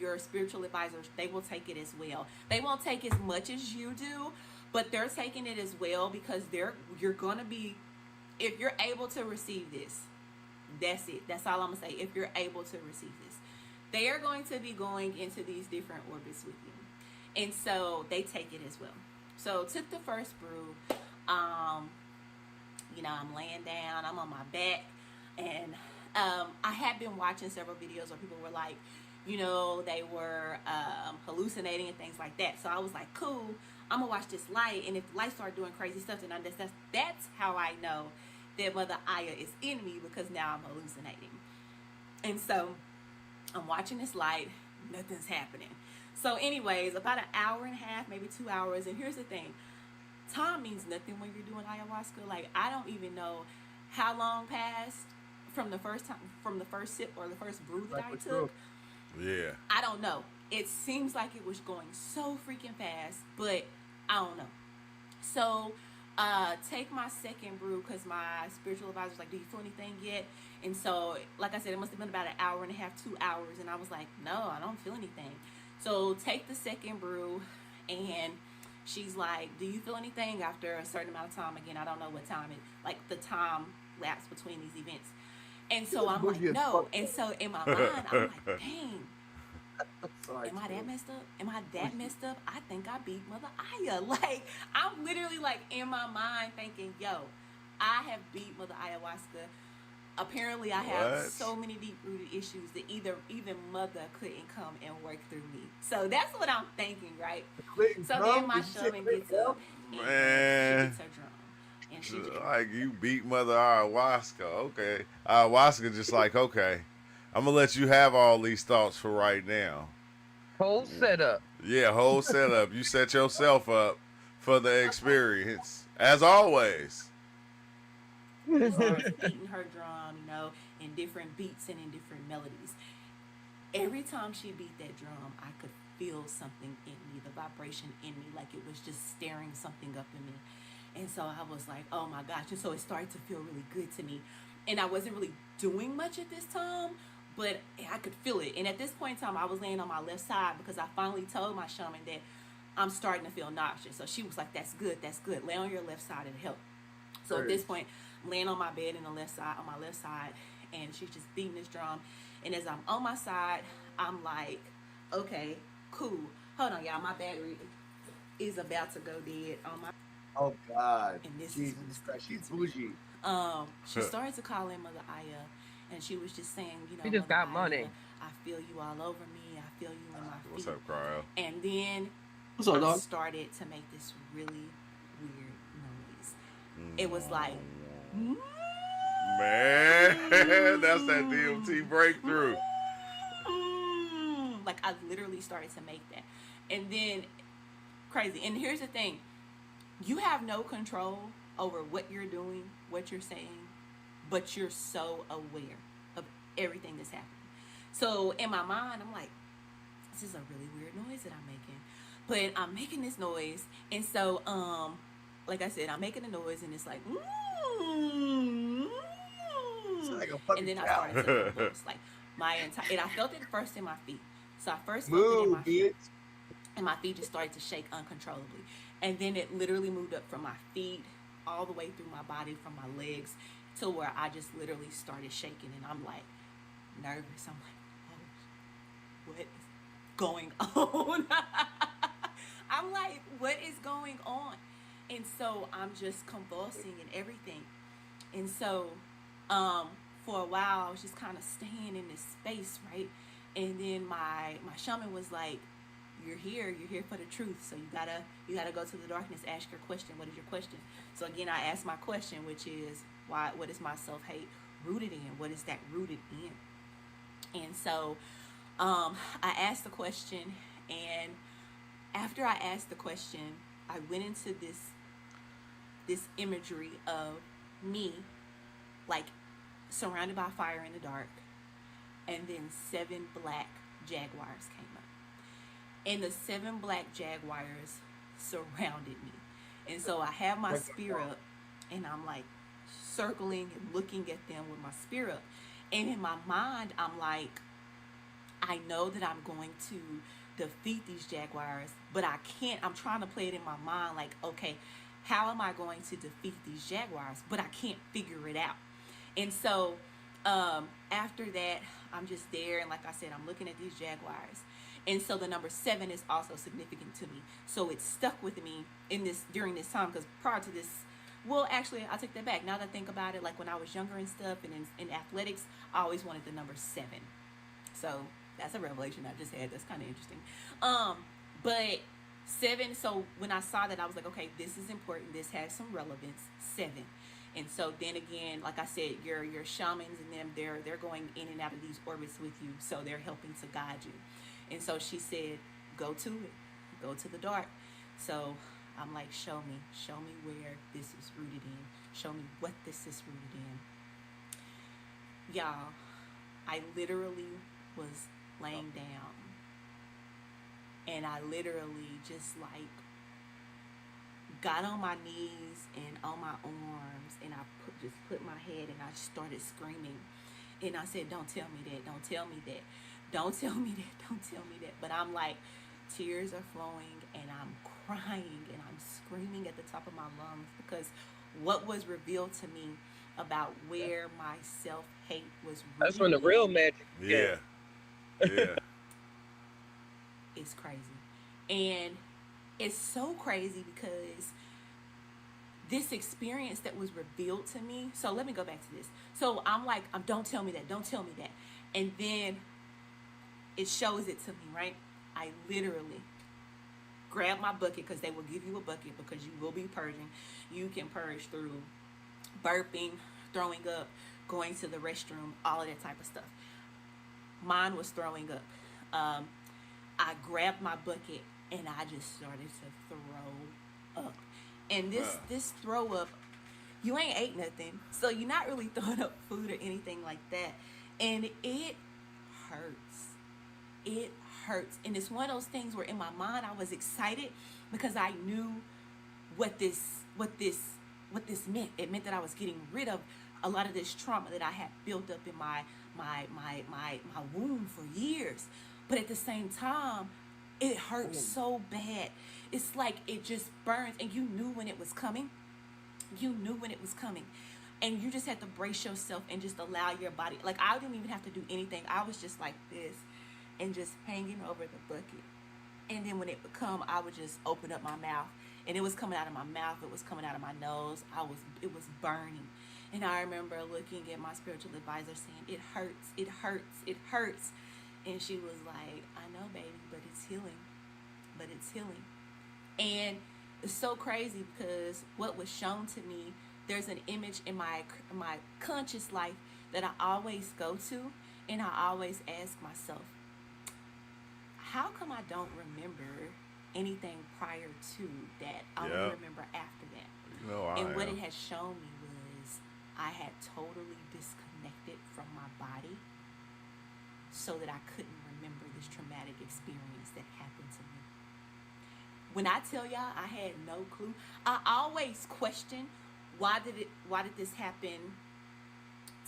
your spiritual advisors, they will take it as well. They won't take as much as you do, but they're taking it as well because you're gonna be, if you're able to receive this, that's it. That's all I'm gonna say. If you're able to receive this, they are going to be going into these different orbits with you, and so they take it as well. So took the first brew. Um, I'm laying down. I'm on my back, and I had been watching several videos where people were like, they were hallucinating and things like that. So I was like, cool. I'm gonna watch this light, and if the light start doing crazy stuff, then that's how I know that Mother Aya is in me, because now I'm hallucinating. And so I'm watching this light, nothing's happening. So anyways, about an hour and a half, maybe 2 hours. And here's the thing, time means nothing when you're doing ayahuasca. Like, I don't even know how long passed from the first sip or the first brew that I took. Yeah. I don't know. It seems like it was going so freaking fast, but I don't know. So take my second brew, because my spiritual advisor was like, do you feel anything yet? And so, like I said, it must have been about an hour and a half, 2 hours. And I was like, no, I don't feel anything. So take the second brew, and she's like, do you feel anything after a certain amount of time? Again, I don't know what time like the time lapse between these events. And so I'm like, no. And so in my mind, I'm like, dang, am I that messed up? Am I that messed up? I think I beat Mother Aya. Like, I'm literally like in my mind thinking, yo, I have beat Mother Ayahuasca. Apparently, I have so many deep-rooted issues that even Mother couldn't come and work through me. So that's what I'm thinking, right? So then my shaman gets up, and Man. she gets her drum. And she just, Like, you beat Mother Ayahuasca. Okay. Ayahuasca just like, okay, I'm going to let you have all these thoughts for right now. Whole setup. Yeah, whole setup. You set yourself up for the experience, as always. starts beating her drum, in different beats and in different melodies. Every time she beat that drum, I could feel something in me, the vibration in me, like it was just stirring something up in me. And so I was like, oh my gosh. And so it started to feel really good to me. And I wasn't really doing much at this time, but I could feel it. And at this point in time, I was laying on my left side, because I finally told my shaman that I'm starting to feel nauseous. So she was like, that's good. Lay on your left side, it'll help. So at this point, I'm laying on my bed on my left side, and she's just beating this drum. And as I'm on my side, I'm like, okay, cool. Hold on, y'all. My battery is about to go dead on my. Oh God! And this Jesus is when it's Christ, she's starting bougie. She started to call in Mother Aya, and she was just saying, She just Mother got money. I feel you all over me. I feel you in my What's feet. up, Cryo? And then What's up, I dog? started to make this really weird noise. It was like, mm, Man, that's that DMT breakthrough. like I literally started to make that. And then crazy. And here's the thing. You have no control over what you're doing, what you're saying, but you're so aware of everything that's happening. So in my mind, I'm like, this is a really weird noise that I'm making. But I'm making this noise, and so like I said, I'm making a noise, and it's like, It's like a and fucking then I cow. started to convulse, like my entire. And I felt it first in my feet. So I first felt it in Move, my feet, bitch. and my feet just started to shake uncontrollably. And then it literally moved up from my feet all the way through my body, from my legs to where I just literally started shaking, and I'm like nervous. I'm like, oh, what is going on? I'm like, what is going on? And so I'm just convulsing and everything. And so for a while I was just kind of staying in this space, right? And then my shaman was like, you're here for the truth, so you gotta go to the darkness, ask your question. What is your question? So again, I asked my question, which is, what is my self-hate rooted in? What is that rooted in? And so I asked the question, and after I asked the question, I went into this imagery of me, like surrounded by fire in the dark, and then 7 black jaguars came up. And the 7 black jaguars surrounded me. And so I have my spear up, and I'm like circling and looking at them with my spear up. And in my mind, I'm like, I know that I'm going to defeat these jaguars, but I can't. I'm trying to play it in my mind like, okay, how am I going to defeat these jaguars? But I can't figure it out. And so after that, I'm just there, and like I said, I'm looking at these jaguars. And so the number 7 is also significant to me. So it stuck with me during this time, because prior to this, well, actually, I take that back. Now that I think about it, like when I was younger and stuff, and in athletics, I always wanted the number 7. So that's a revelation I just had. That's kind of interesting. But 7. So when I saw that, I was like, okay, this is important. This has some relevance. 7. And so then again, like I said, your shamans and them, they're going in and out of these orbits with you, so they're helping to guide you. And so she said, go to it, go to the dark. So I'm like, show me where this is rooted in. Show me what this is rooted in. Y'all, I literally was laying down, and I literally just like got on my knees and on my arms, and I just put my head, and I started screaming. And I said, don't tell me that, don't tell me that. Don't tell me that, don't tell me that. But I'm like, tears are flowing, and I'm crying, and I'm screaming at the top of my lungs, because what was revealed to me about where my self-hate was rooted. That's when the real magic Yeah. Yeah. It's crazy. And it's so crazy because this experience that was revealed to me. So let me go back to this. So I'm like, don't tell me that, don't tell me that. And then it shows it to me, right? I literally grab my bucket, because they will give you a bucket because you will be purging. You can purge through burping, throwing up, going to the restroom, all of that type of stuff. Mine was throwing up. I grabbed my bucket, and I just started to throw up. And this throw up, you ain't ate nothing, so you're not really throwing up food or anything like that. And it hurts. It hurts. And it's one of those things where in my mind I was excited because I knew what this meant. It meant that I was getting rid of a lot of this trauma that I had built up in my womb for years. But at the same time, it hurts so bad. It's like it just burns, and you knew when it was coming. You knew when it was coming. And you just had to brace yourself and just allow your body. Like, I didn't even have to do anything. I was just like this and just hanging over the bucket. And then when it would come, I would just open up my mouth. And it was coming out of my mouth. It was coming out of my nose. It was burning. And I remember looking at my spiritual advisor saying, it hurts, it hurts, it hurts. And she was like, I know, baby, but it's healing. But it's healing. And it's so crazy because what was shown to me, there's an image in my conscious life that I always go to, and I always ask myself, how come I don't remember anything prior to that? I only Yeah. remember after that. You know I And what it am. had shown me was I had totally disconnected from my body so that I couldn't remember this traumatic experience that happened to me. When I tell y'all I had no clue, I always question why did this happen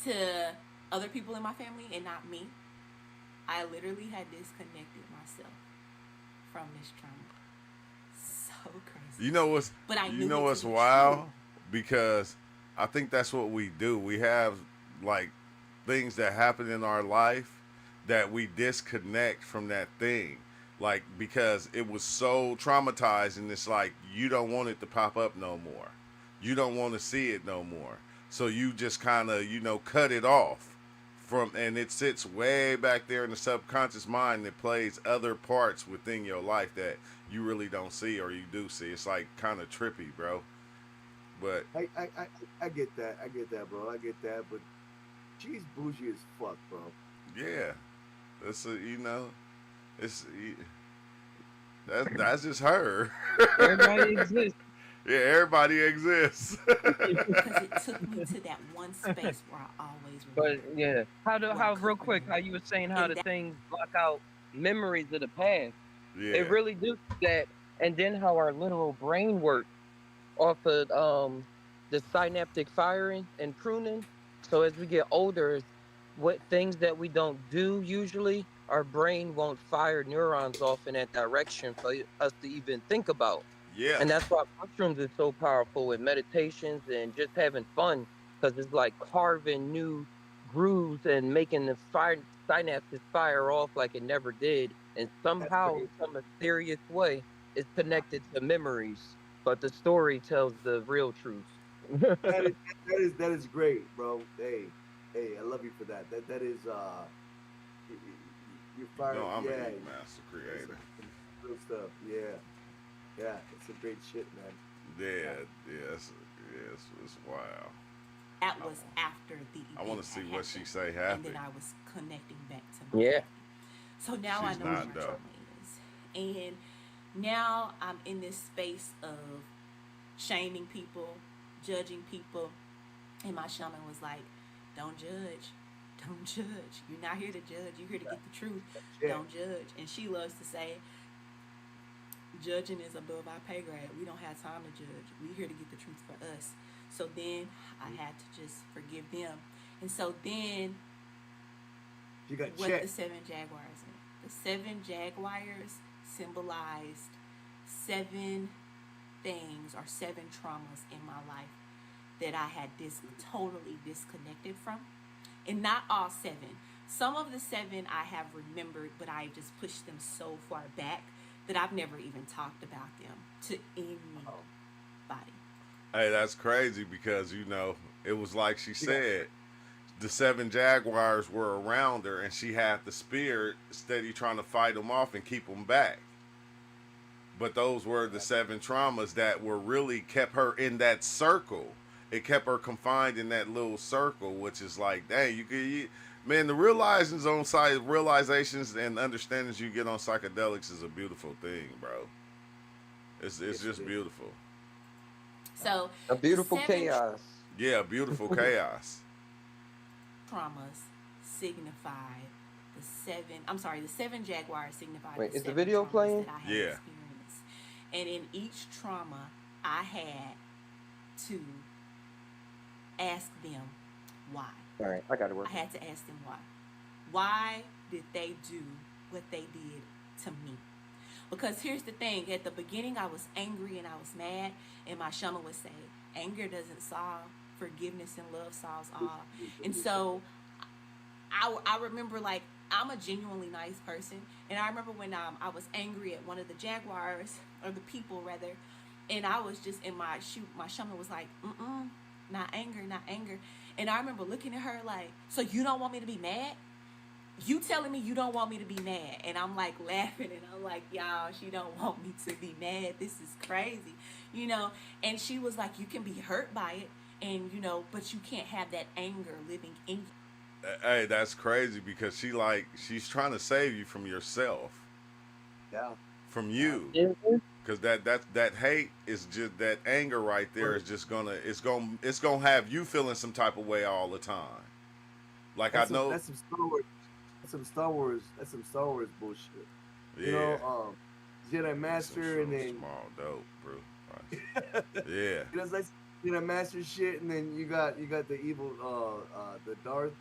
to other people in my family and not me? I literally had disconnected myself from this trauma. So crazy. You know what's But I you knew know it what's to be wild? true. Because I think that's what we do. We have like things that happen in our life that we disconnect from that thing. Like because it was so traumatizing, it's like you don't want it to pop up no more. You don't want to see it no more. So you just kind of, cut it off from, and it sits way back there in the subconscious mind that plays other parts within your life that you really don't see or you do see. It's like kind of trippy, bro. But I get that. I get that, bro. I get that. But she's bougie as fuck, bro. yeah, it's that's just her. Everybody exists. Yeah, everybody exists. Because it took me to that one space where I always But remembered, yeah, where I how real couldn't quick, how remember. you were saying how And the that things block out memories of the past. They Yeah, really do that. And then how our literal brain works off of the synaptic firing and pruning. So as we get older, what things that we don't do usually, our brain won't fire neurons off in that direction for us to even think about. yeah. And that's why mushrooms is so powerful with meditations and just having fun because it's like carving new grooves and making the synapses fire off like it never did. And That's somehow, crazy. some mysterious way, it's connected to memories. But the story tells the real truth. That is that is great, bro. Hey, I love you for that. That is you're No, firing. I'm an Yeah, E master that's creator. some real stuff. Yeah, yeah. It's some great shit, man. Yeah, Yeah. it's wild. that I, was after the I event want to see had what she happened. say And then happened. I was connecting back to my Yeah. family. So now I She's know where not my though. trauma is. And now I'm in this space of shaming people, judging people. And my shaman was like, don't judge. Don't judge. You're not here to judge. You're here to get the truth. Shit. Don't judge. And she loves to say, judging is above our pay grade. We don't have time to judge. We're here to get the truth for us. So then I had to just forgive them. And so then She got what the checked. seven jaguars meant. The seven jaguars symbolized seven things or seven traumas in my life that I had totally disconnected from. And not all seven. Some of the seven I have remembered, but I just pushed them so far back that I've never even talked about them to Oh, anybody. Hey, that's crazy because it was like she she got said. The seven jaguars were around her, and she had the spirit steady trying to fight them off and keep them back. But those were the seven traumas that were really kept her in that circle. It kept her confined in that little circle, which is like, dang, man, the realizations and understandings you get on psychedelics is a beautiful thing, bro. It's yes, it just is. beautiful. So A the beautiful chaos. Yeah, beautiful chaos. traumas signify the seven jaguars signify Wait, the is the seven video traumas playing? that I had Yeah. experienced. And in each trauma, I had to ask them why. All right, I got to work. I had to ask them why. Why did they do what they did to me? Because here's the thing, at the beginning I was angry and I was mad, and my shaman would say, anger doesn't solve, forgiveness and love solves all. And so I remember, like, I'm a genuinely nice person, and I remember when I was angry at one of the jaguars, or the people rather, and I was just in my shoot. My shaman was like, not anger, not anger. And I remember looking at her like, so you don't want me to be mad? you telling me you don't want me to be mad, and I'm like laughing, and I'm like, y'all, she don't want me to be mad. This is crazy, you know. And she was like, you can be hurt by it, and but you can't have that anger living in you. Hey, that's crazy because she's trying to save you from yourself, Yeah. from Yeah. you. Mhm. Because that hate is just that anger right there is just gonna have you feeling some type of way all the time. Like I know, That's some Star Wars. That's some Star Wars. That's some Star Wars bullshit. You yeah, know, Jedi some Master, and then small dope, bro. Yeah, it's like Jedi Master shit, and then you got the evil, the Darth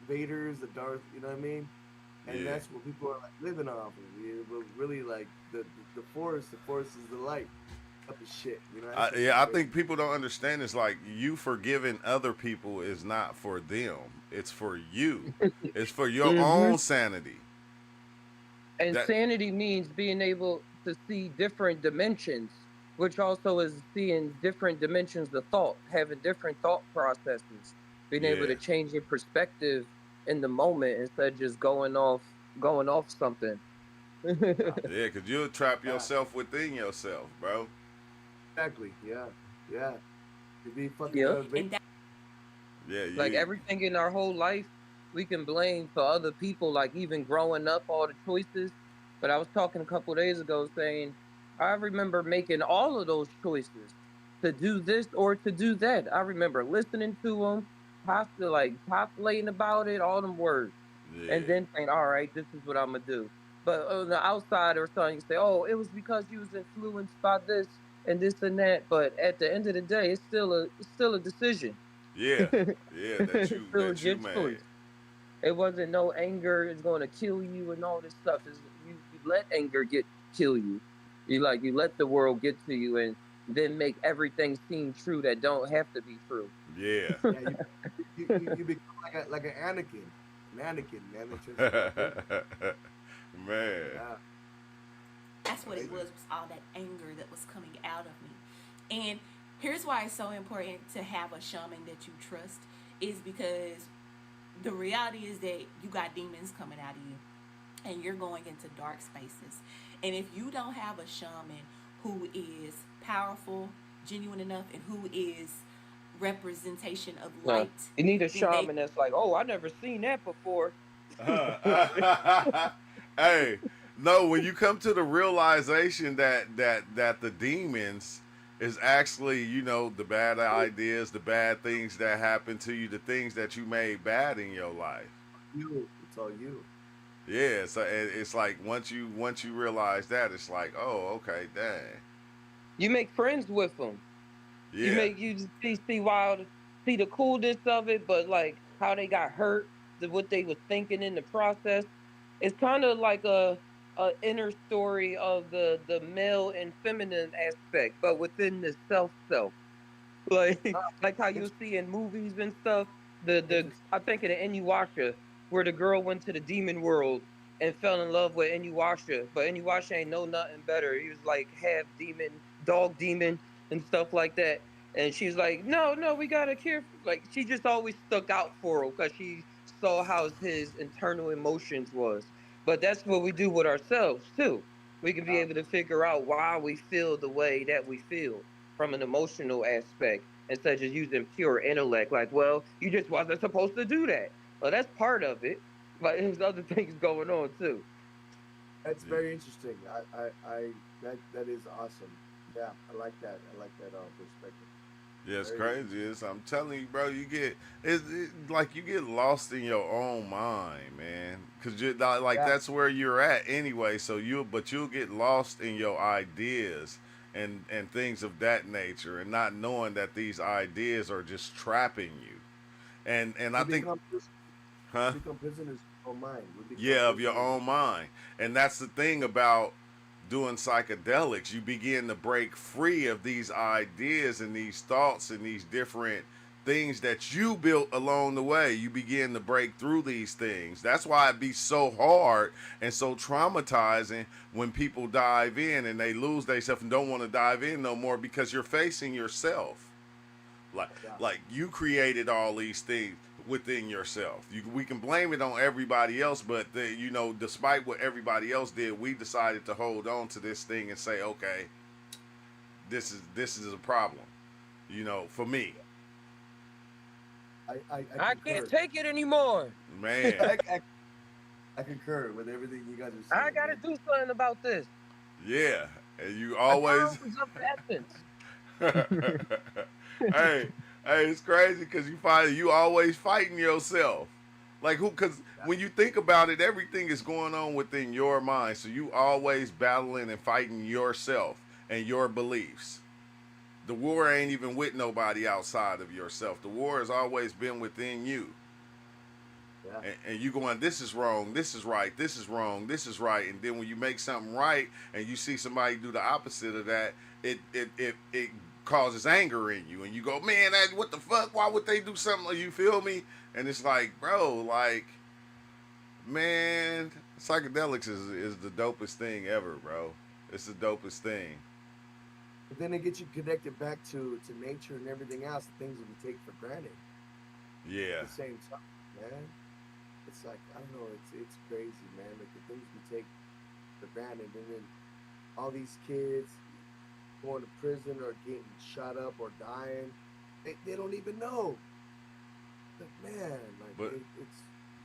Vaders, the Darth. You know what I mean? And yeah. that's what people are like living off of. But really, like the Force is the light up the shit. You know, that shit's Yeah, I crazy. think people don't understand. It's like you forgiving other people is not for them. It's for you. It's for your Mhm. own sanity. And That sanity means being able to see different dimensions, which also is seeing different dimensions of thought, having different thought processes, being able yeah, to change your perspective in the moment instead of just going off something. Yeah, yeah, because you'll trap yeah, yourself within yourself, bro. exactly. Yeah, yeah. To be fucking Yep. And that Yeah, Like you. everything in our whole life, we can blame for other people, like even growing up, all the choices. But I was talking a couple of days ago saying, I remember making all of those choices to do this or to do that. I remember listening to them, postulating about it, all them words, and Yeah, then saying, all right, this is what I'm going to do. But on the outside or something, you say, oh, it was because you was influenced by this and this and that. But at the end of the day, it's still a decision. yeah, yeah. That It's you still that you your made. choice. It wasn't no anger is going to kill you and all this stuff. Is you let anger kill you. You let the world get to you and then make everything seem true that don't have to be true. Yeah. yeah. You become like an Anakin, man, that transforms. Man. Yeah, that's what it crazy. was all that anger that was coming out of me. And here's why it's so important to have a shaman that you trust, is because the reality is that you got demons coming out of you, and you're going into dark spaces. And if you don't have a shaman who is powerful, genuine enough, and who is representation of Uh, light, you need a then they shaman that's like, oh, I never seen that before. Hey, no, when you come to the realization that the demons is actually, the bad ideas, the bad things that happen to you, the things that you made bad in your life. It's all you. Yeah, so it's like once you realize that, it's like, oh, okay, dang. You make friends with them. You Yeah. make you see the coolness of it, but like how they got hurt, what they was thinking in the process. It's kind of like a inner story of the male and feminine aspect, but within the self. Like Ah, like how you'll it's see in movies and stuff. The interesting. I think of the Inuyasha, where the girl went to the demon world and fell in love with Inuyasha, but Inuyasha ain't know nothing better. He was like half demon, dog demon, and stuff like that. And she's like, no, no, we gotta care. Like she just always stuck out for him because she saw how his internal emotions was. But that's what we do with ourselves too. We can be Ah, able to figure out why we feel the way that we feel from an emotional aspect instead of just using pure intellect. Like, well, you just wasn't supposed to do that. Well, that's part of it, but there's other things going on too. that's very interesting. That is awesome. Yeah, I like that. I like that perspective. Yeah, it's Very crazy. I'm telling you, bro. Like you get lost in your own mind, man. Cause you like yeah. that's where you're at anyway. So you'll get lost in your ideas and things of that nature, and not knowing that these ideas are just trapping you. And I We think, become huh? we become prisoners of our mind. We become Yeah, of your prisoners. own mind. And that's the thing about doing psychedelics. You begin to break free of these ideas and these thoughts and these different things that you built along the way. You begin to break through these things. That's why it be so hard and so traumatizing when people dive in and they lose themselves and don't want to dive in no more because you're facing yourself. Like Yeah. like you created all these things. within yourself. We can blame it on everybody else, but despite what everybody else did, we decided to hold on to this thing and say, okay, this is a problem. For me, I can't take it anymore. man. I concur with everything you guys are saying. I gotta do something about this. Yeah, and you A always. time is of the essence. hey, it's crazy because you always fighting yourself. Like who? Because when you think about it, everything is going on within your mind. So you always battling and fighting yourself and your beliefs. The war ain't even with nobody outside of yourself. The war has always been within you. Yeah. And you going, this is wrong, this is right, this is wrong, this is right. And then when you make something right and you see somebody do the opposite of that, it causes anger in you. And you go, man, what the fuck? Why would they do something like, you feel me? And it's like, bro, like, man, psychedelics is the dopest thing ever, bro. It's the dopest thing. But then it gets you connected back to nature and everything else, the things that we take for granted. Yeah. At the same time, man. It's like, I don't know, it's crazy, man. Like the things we take for granted, and then all these kids going to prison or getting shot up or dying, they don't even know. Like, man, like But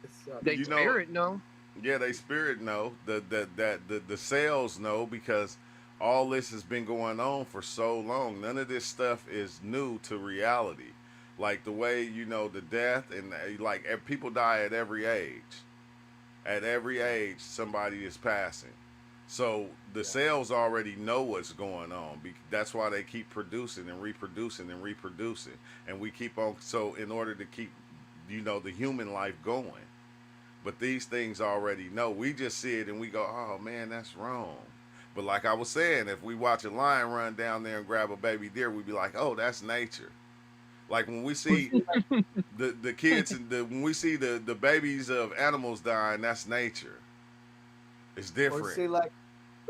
it's They spirit know. Yeah, they spirit know. The cells know, because all this has been going on for so long. None of this stuff is new to reality. Like the way, the death and like people die at every age. At every age, somebody is passing. So the cells already know what's going on. That's why they keep producing and reproducing and reproducing. And we keep on, so in order to keep, the human life going. But these things already know. We just see it and we go, oh man, that's wrong. But like I was saying, if we watch a lion run down there and grab a baby deer, we'd be like, oh, that's nature. Like when we see the kids and when we see the babies of animals dying, that's nature. It's different. Or say like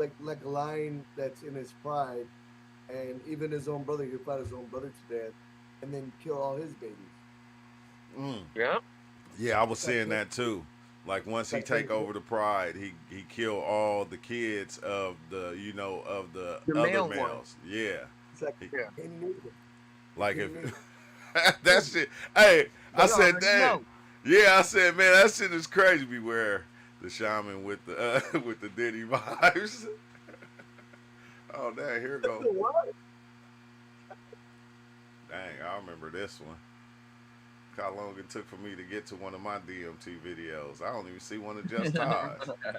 a lion that's in his pride, and even his own brother, he fought his own brother to death, and then kill all his babies. Yeah. Yeah, I was saying that too. Like once he take over the pride, he kill all the kids of the of the other male males. ones. Yeah. It's like, Like if that shit. Hey, I said that. Yeah, I said, man, that shit is crazy. Beware the shaman with the with the Diddy vibes. Oh, dang, here it goes. Dang, I remember this one. How long it took for me to get to one of my DMT videos. I don't even see one of Just Todd's. Man,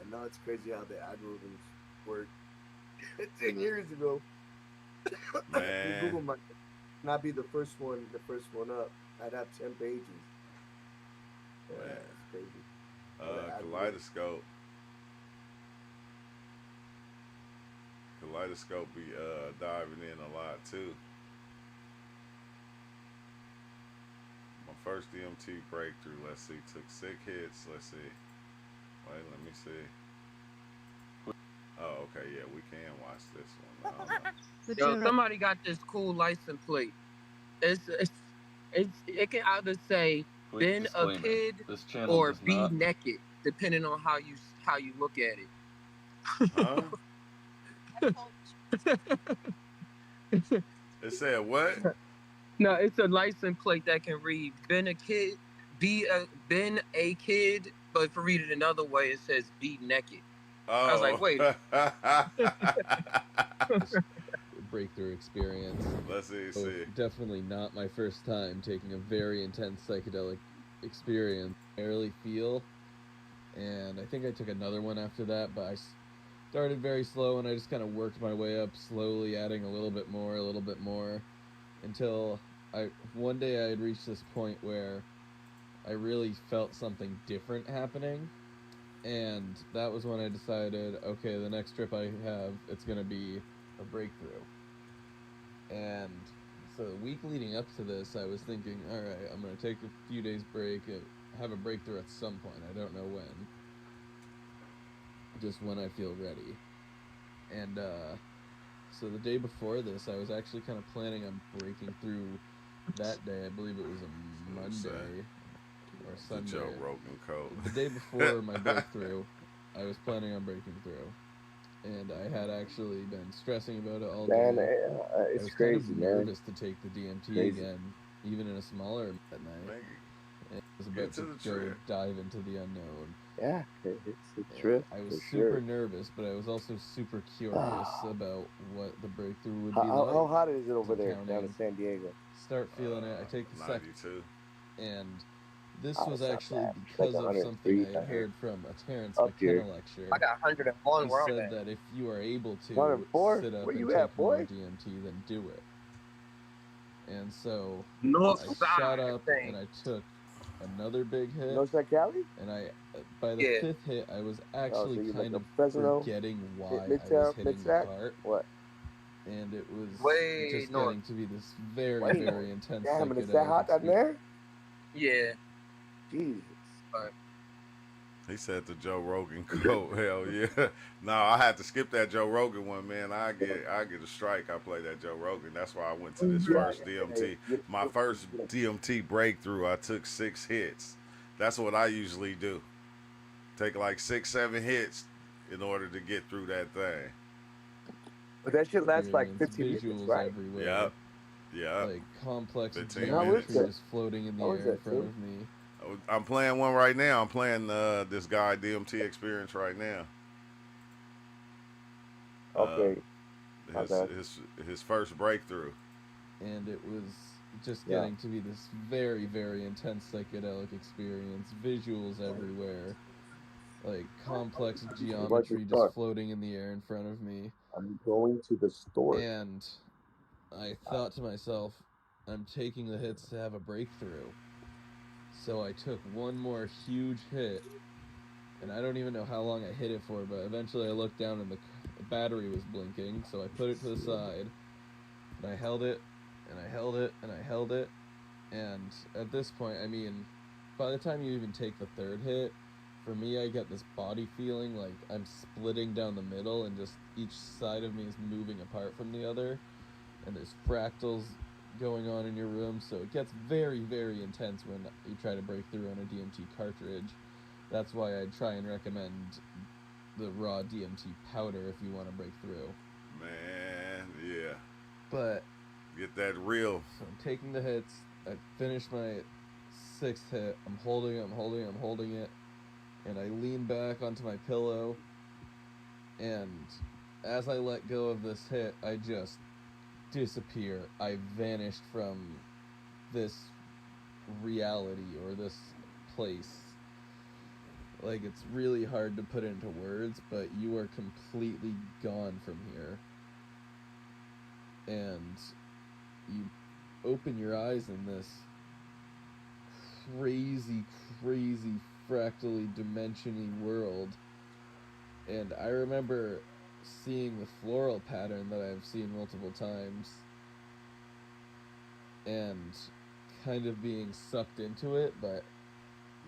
no, it's crazy how the algorithms work. 10 years ago, Man. Google might not be the first one up. I'd have 10 pages. Yeah, Man. it's crazy. Kaleidoscope. Kaleidoscope be diving in a lot too. My first DMT breakthrough, let's see, took 6 hits. Let's see. Wait, let me see. Oh, okay, yeah, we can watch this one. Yo, somebody got this cool license plate. It can either say "been a kid" or "be naked," depending on how you look at it. Huh? It said what? No, it's a license plate that can read "been a kid," been a kid, but if you read it another way, it says "be naked." Oh. I was like, wait. Breakthrough experience. Let's see. So definitely not my first time taking a very intense psychedelic experience. I barely feel, and I think I took another one after that, but I started very slow and I just kind of worked my way up slowly, adding a little bit more, until one day I had reached this point where I really felt something different happening. And that was when I decided, okay, the next trip I have, it's going to be a breakthrough. And so the week leading up to this, I was thinking, all right, I'm going to take a few days break, have a breakthrough at some point. I don't know when. Just when I feel ready. And So the day before this, I was actually kind of planning on breaking through that day. I believe it was a Monday or The Sunday. Joe Rogan code. The day before my breakthrough, I was planning on breaking through. And I had actually been stressing about it all Man, day. I it's was crazy, kind of man. nervous to take the DMT Crazy. again, even in a smaller amount at night. Man, And I was get about to to the go trip. dive into the unknown. Yeah, it's a And trip I was for super sure. nervous, but I was also super curious about what the breakthrough would be How like. hot is it over there down in Counting, San Diego? start feeling it. I take the second, 92. and this Oh, was it's not actually bad. It's like because of something 103 I had down here. heard from a Terrence Up here. McKenna lecture. I got 101 He where I'm said at. that if you are able to 104? sit up Where and you take at, more boy? DMT, then do it. And so North I side shot up thing. and I took another big hit. Northside Cali? And I, by the Yeah. fifth hit, I was Oh, actually so you like kind a of Fresno? forgetting why I Midtown, was hitting the Mid-Sac? part. What? And it was Way just north. getting to be this very, Way very north. intense Damn, and it's that psychedelic hot down experience. there? Yeah. Jesus. He said the Joe Rogan code. Hell yeah. No, I had to skip that Joe Rogan one, man. I get a strike. I play that Joe Rogan. That's why I went to this Yeah, first DMT. My first DMT breakthrough, I took 6 hits. That's what I usually do. Take like 6, 7 hits in order to get through that thing. But that shit lasts like Experience, 15 minutes, visuals right? everywhere. Yep. Yeah. Like complex 15 How is geometry that? just floating in the How air is in that, front Tim? of me. I'm playing one right now. I'm playing this guy DMT experience right now. Okay. Okay. His first breakthrough. And it was just Yeah. getting to be this very, very intense psychedelic experience. Visuals everywhere. Like complex I'm going to geometry the just store. floating in the air in front of me. I'm going to the store. And I thought to myself, I'm taking the hits to have a breakthrough. So I took one more huge hit, and I don't even know how long I hit it for, but eventually I looked down and the battery was blinking, so I put it to the side, and I held it, and I held it, and I held it, and at this point, I mean, by the time you even take the third hit, for me, I get this body feeling like I'm splitting down the middle, and just each side of me is moving apart from the other, and there's fractals going on in your room, so it gets very, very intense when you try to break through on a DMT cartridge. That's why I try and recommend the raw DMT powder if you want to break through. Man, yeah. But Get that real. so I'm taking the hits. I finished my 6th hit. I'm holding it, and I lean back onto my pillow, and as I let go of this hit, I just disappear. I vanished from this reality or this place. Like, it's really hard to put into words, but you are completely gone from here. And you open your eyes in this crazy, crazy, fractally dimensiony world. And I remember seeing the floral pattern that I've seen multiple times and kind of being sucked into it, but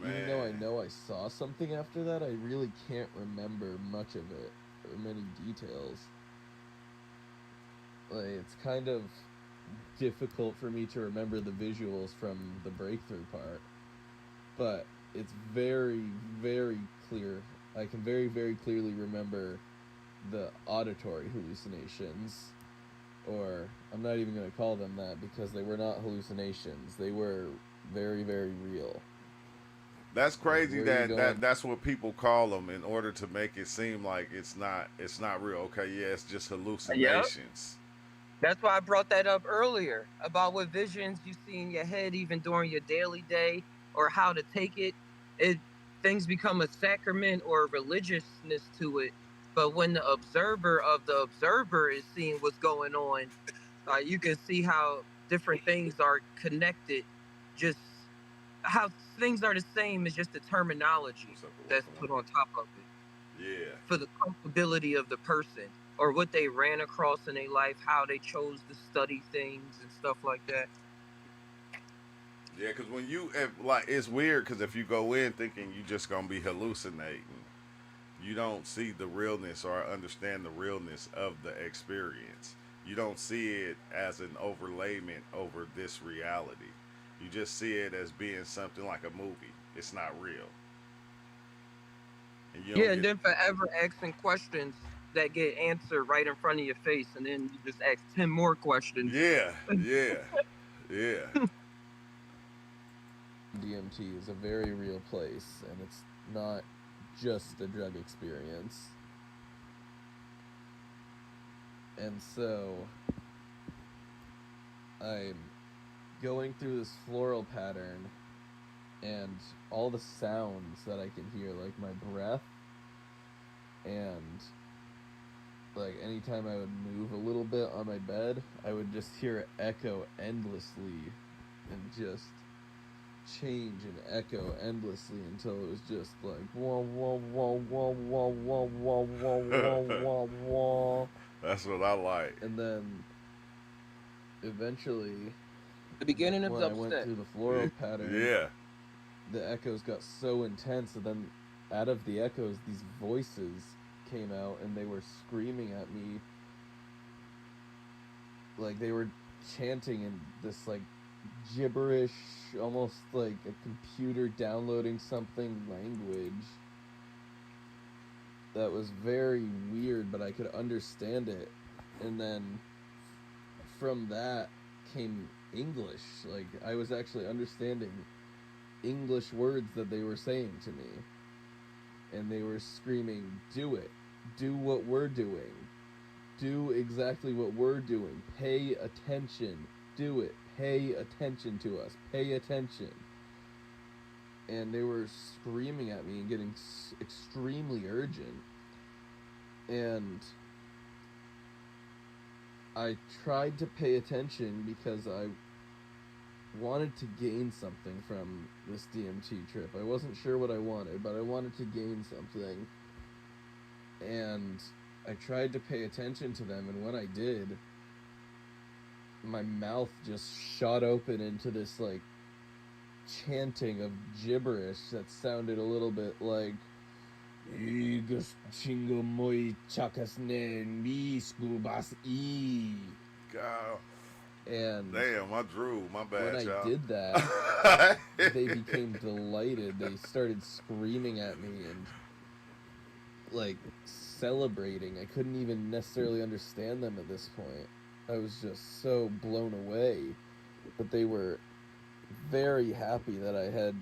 even though I know I saw something after that, I really can't remember much of it or many details. Like, it's kind of difficult for me to remember the visuals from the breakthrough part, but it's very, very clear. I can very, very clearly remember the auditory hallucinations, or I'm not even going to call them that because they were not hallucinations. They were very, very real. That's crazy Where you going? that's what people call them in order to make it seem like it's not real. Okay, yeah, it's just hallucinations. That's why I brought that up earlier about what visions you see in your head even during your daily day, or how to take it. Things become a sacrament or a religiousness to it. But when the observer of the observer is seeing what's going on, you can see how different things are connected. Just how things are the same is just the terminology that's put on top of it. Yeah. For the comfortability of the person, or what they ran across in their life, how they chose to study things and stuff like that. Yeah, because when you like, it's weird because if you go in thinking you just gonna be hallucinating, You don't see the realness or understand the realness of the experience. You don't see it as an overlayment over this reality. You just see it as being something like a movie. It's not real. And you Yeah, don't and get, then forever asking questions that get answered right in front of your face, and then you just ask 10 more questions. yeah, yeah, yeah. DMT is a very real place, and it's not just a drug experience. And so I'm going through this floral pattern, and all the sounds that I can hear, like my breath, and like anytime I would move a little bit on my bed, I would just hear it echo endlessly and just change and echo endlessly until it was just like wah wah wah wah wah wah wah wah wah wah wah. That's what I like. And then eventually, The beginning of when I went dubstep. through the floral pattern, Yeah. the echoes got so intense, and then out of the echoes, these voices came out, and they were screaming at me, like they were chanting in this like gibberish, almost like a computer downloading something language that was very weird, but I could understand it. And then from that came English. Like I was actually understanding English words that they were saying to me. And they were screaming, "Do it. Do what we're doing. Do exactly what we're doing. Pay attention. Do it. Pay attention to us. Pay attention." And they were screaming at me and getting extremely urgent. And I tried to pay attention because I wanted to gain something from this DMT trip. I wasn't sure what I wanted, but I wanted to gain something. And I tried to pay attention to them, and when I did, my mouth just shot open into this like chanting of gibberish that sounded a little bit like "Igus chingo moi chakasne mi skubas e." God. And Damn, I drew. My bad, when I y'all. did that, they became delighted. They started screaming at me and like celebrating. I couldn't even necessarily understand them at this point. I was just so blown away. But they were very happy that I had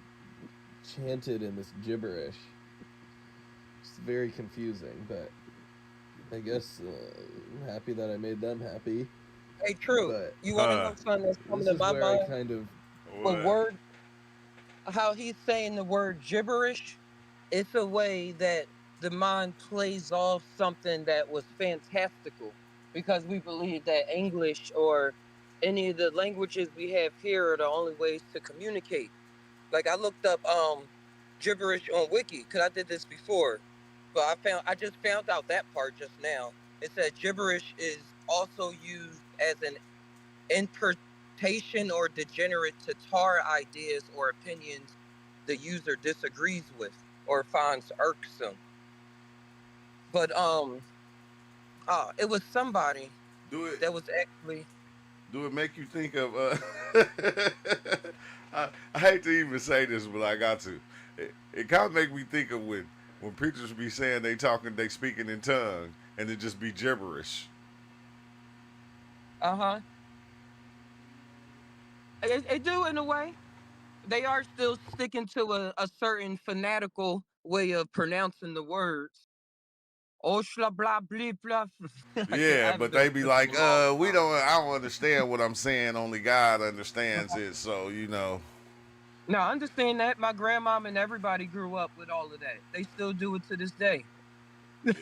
chanted in this gibberish. It's very confusing, but I guess I'm happy that I made them happy. Hey, True, But you want to know something that's coming this to is my where I mind? kind of The What? word, how he's saying the word gibberish, it's a way that the mind plays off something that was fantastical, because we believe that English or any of the languages we have here are the only ways to communicate. Like I looked up gibberish on Wiki because I did this before, but I just found out that part just now. It said gibberish is also used as an interpretation or degenerate to tar ideas or opinions the user disagrees with or finds irksome. But it was somebody Do it. that was actually Do it make you think of? I hate to even say this, but I got to. It kind of make me think of when preachers be saying they speaking in tongue, and it just be gibberish. uh-huh. It do in a way. They are still sticking to a certain fanatical way of pronouncing the words. Oshla blah blah blah. I Yeah, haven't but been they a be Christian like, in a long we time. don't. I don't understand what I'm saying. Only God understands it. So you know. Now, I understand that my grandmom and everybody grew up with all of that. They still do it to this day. Yeah.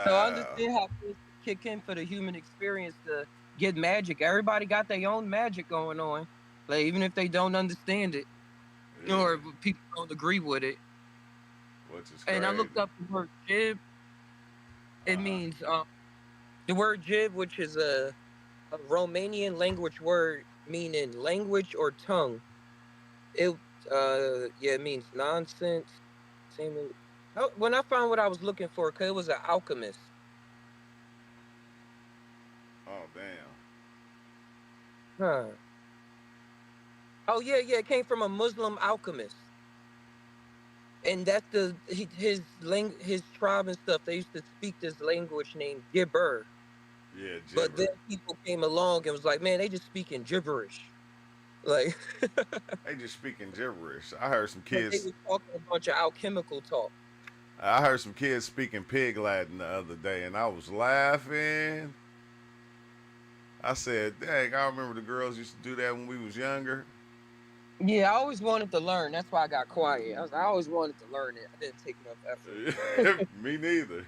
So I Wow. understand how things kick in for the human experience to get magic. Everybody got their own magic going on. Like even if they don't understand it or Yeah. if people don't agree with it. Which is And I crazy. looked up the word jib. Uh It huh. means the word jib, which is a Romanian language word meaning language or tongue. It yeah, it means nonsense. Seemingly. When I found what I was looking for, cause it was an alchemist. Oh damn. Huh. Oh yeah, yeah. It came from a Muslim alchemist, and that's his tribe and stuff. They used to speak this language named Gibber, Yeah, but then gibber. people came along and was like, man, they just speaking gibberish. Like, They just speaking gibberish. I heard some like they kids. was talking a bunch of alchemical talk. I heard some kids speaking pig Latin the other day, and I was laughing. I said, "Dang, I remember the girls used to do that when we was younger." Yeah, I always wanted to learn. That's why I got quiet. I always wanted to learn it. I didn't take enough effort. Me neither.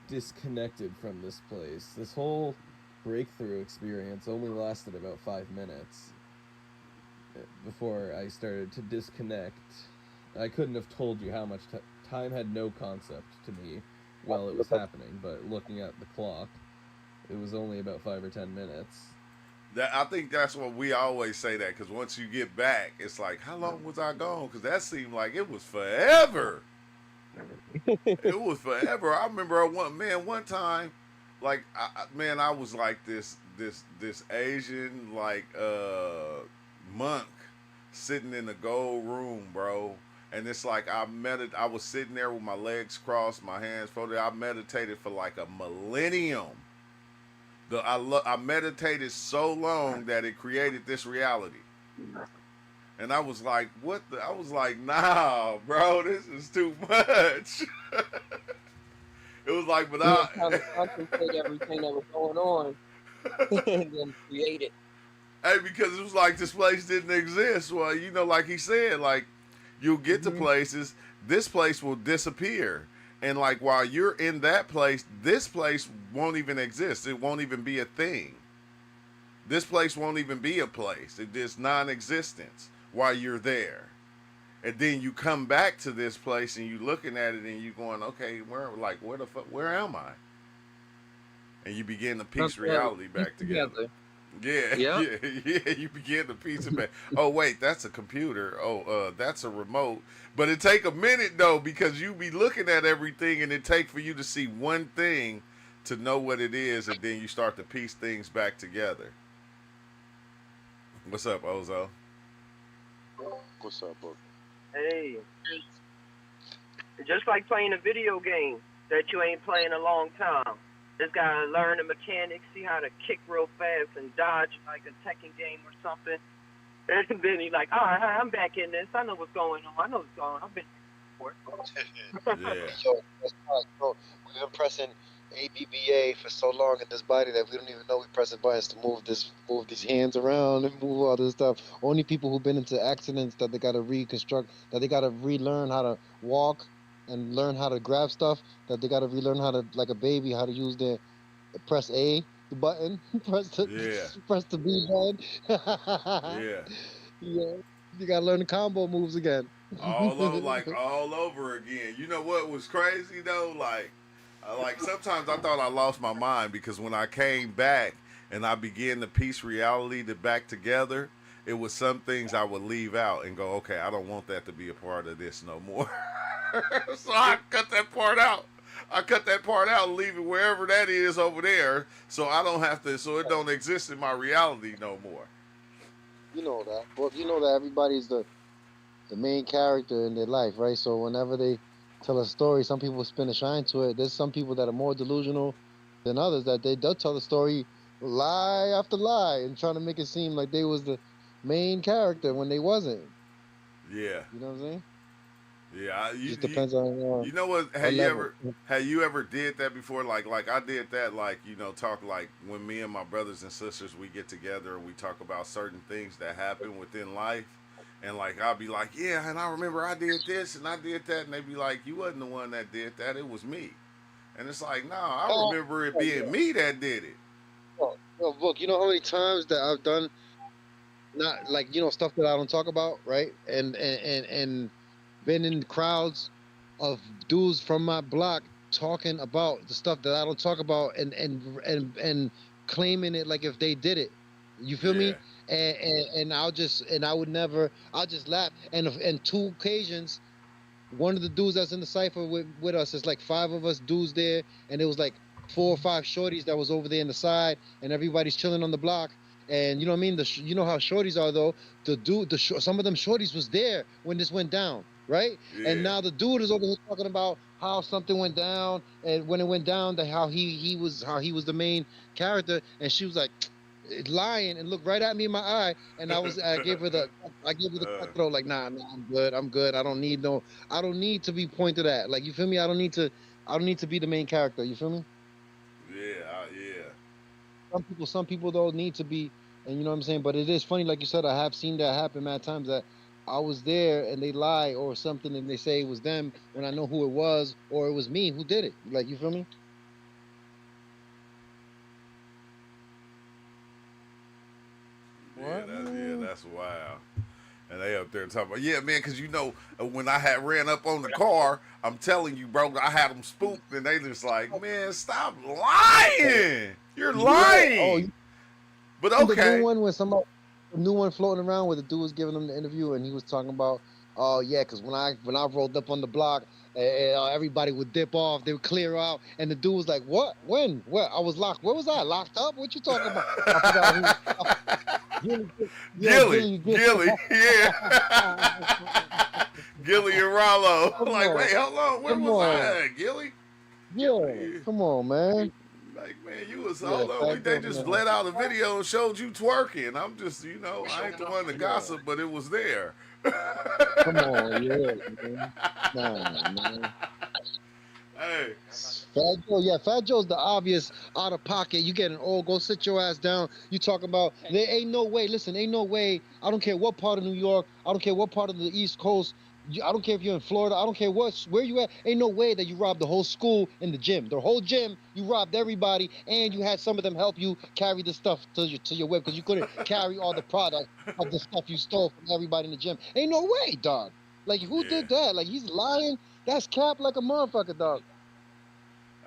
Disconnected from this place. This whole breakthrough experience only lasted about 5 minutes before I started to disconnect. I couldn't have told you how much time had no concept to me while it was happening, but looking at the clock, it was only about 5 or 10 minutes. I think that's what we always say that because once you get back, it's like, how long was I gone? Because that seemed like it was forever. It was forever. I remember one time, like I was like this Asian like monk sitting in the gold room, bro. And it's like I was sitting there with my legs crossed, my hands folded. I meditated for like a millennium. I meditated so long that it created this reality. And I was like, what the? I was like, nah, bro, this is too much. It was like, but You know, trying to contemplate everything that was going on and then create it. hey, because it was like this place didn't exist. Well, like he said, like you'll get to Hmm. places, this place will disappear. And like while you're in that place, this place won't even exist. It won't even be a thing. This place won't even be a place. It's non-existence while you're there. And then you come back to this place and you looking at it and you going, okay, where the fuck, where am I? And you begin to piece Something reality piece back together. together. Yeah, Yep. yeah. You begin to piece it back. Oh wait, that's a computer. Oh, that's a remote. But it take a minute though because you be looking at everything and it take for you to see one thing to know what it is, and then you start to piece things back together. What's up, Ozo? What's up, bro? Hey, it's just like playing a video game that you ain't playing a long time. Just gotta learn the mechanics, see how to kick real fast and dodge like a Tekken game or something. And then he's like, all right, I'm back in this. I know what's going on. I know what's going on. I've been here before. Yeah. Yo, that's right, bro. We've been pressing ABBA for so long in this body that we don't even know we're pressing buttons to move these hands around and move all this stuff. Only people who've been into accidents that they gotta reconstruct, that they gotta relearn how to walk and learn how to grab stuff, that they gotta relearn how to, like a baby, how to use their press A, the button, Yeah. press the B button. Yeah. Yeah, you gotta learn the combo moves again. All over again. You know what was crazy though? Like sometimes I thought I lost my mind because when I came back and I began to piece reality back together, it was some things I would leave out and go, okay, I don't want that to be a part of this no more. So I cut that part out. I cut that part out and leave it wherever that is over there, so I don't have to. So it don't exist in my reality no more. You know that. Well, you know that everybody's the main character in their life, right? So whenever they tell a story, some people spin a shine to it. There's some people that are more delusional than others that they'll tell the story lie after lie and trying to make it seem like they was the main character when they wasn't. Yeah, You know what I'm saying? yeah. It just depends on You know what? what level. Have you ever did that before? Like I did that. Like talk like when me and my brothers and sisters we get together and we talk about certain things that happen within life. And like I'll be like, yeah, and I remember I did this and I did that, and they be like, you wasn't the one that did that, it was me. And it's like, nah, I Oh, remember it yeah. being me that did it. Yo, look, you know how many times that I've done not like stuff that I don't talk about, right? And been in crowds of dudes from my block talking about the stuff that I don't talk about and claiming it like if they did it. You feel Yeah, me? and I would never. I'll just laugh. And two occasions, one of the dudes that's in the cipher with us, it's like five of us dudes there, and it was like four or five shorties that was over there in the side, and everybody's chilling on the block. And you know what I mean? You know how shorties are though. Some of them shorties was there when this went down, right? And Yeah. now the dude is over here talking about how something went down, and when it went down, that how he was the main character, and she was like lying and looked right at me in my eye, and I gave her the Uh, cutthroat like, nah, I'm good. I don't need to be pointed at. Like, you feel me? I don't need to be the main character. You feel me? yeah. Some people though need to be, and you know what I'm saying. But it is funny, like you said, I have seen that happen mad times that I was there and they lie or something and they say it was them when I know who it was or it was me who did it. Like, you feel me? What? That's wild. And they up there talking about, yeah, man, because you know, when I had ran up on the car, I'm telling you, bro, I had them spooked, and they just like, man, stop lying. You're lying. Oh, you But seen the okay. new one when a new one floating around where the dude was giving them the interview and he was talking about, oh yeah, because when I rolled up on the block, everybody would dip off, they would clear out, and the dude was like, what? When? Where? I was locked. Where was I? Locked up? What you talking about? I forgot who. Gilly, yeah, Gilly, yeah. Gilly and Rollo. Come Like, on, wait, hold on, where come was on, I at, Gilly? yeah, come on, man. Like, man, you was, Yeah, hold on, Fat they Joe, just man. let out a video and showed you twerking. I'm just, you know, I ain't the one to gossip, but it was there. Come on, yeah, man. Nah, man. Hey, Fat Joe, yeah, Fat Joe's the obvious out of pocket. You getting old, go sit your ass down. You talking about there ain't no way. Listen, ain't no way. I don't care what part of New York. I don't care what part of the East Coast. I don't care if you're in Florida. I don't care where you at. Ain't no way that you robbed the whole school and the gym. The whole gym, you robbed everybody, and you had some of them help you carry the stuff to your whip because you couldn't carry all the product of the stuff you stole from everybody in the gym. Ain't no way, dog. Like, who yeah. did that? Like, he's lying. That's cap like a motherfucker, dog.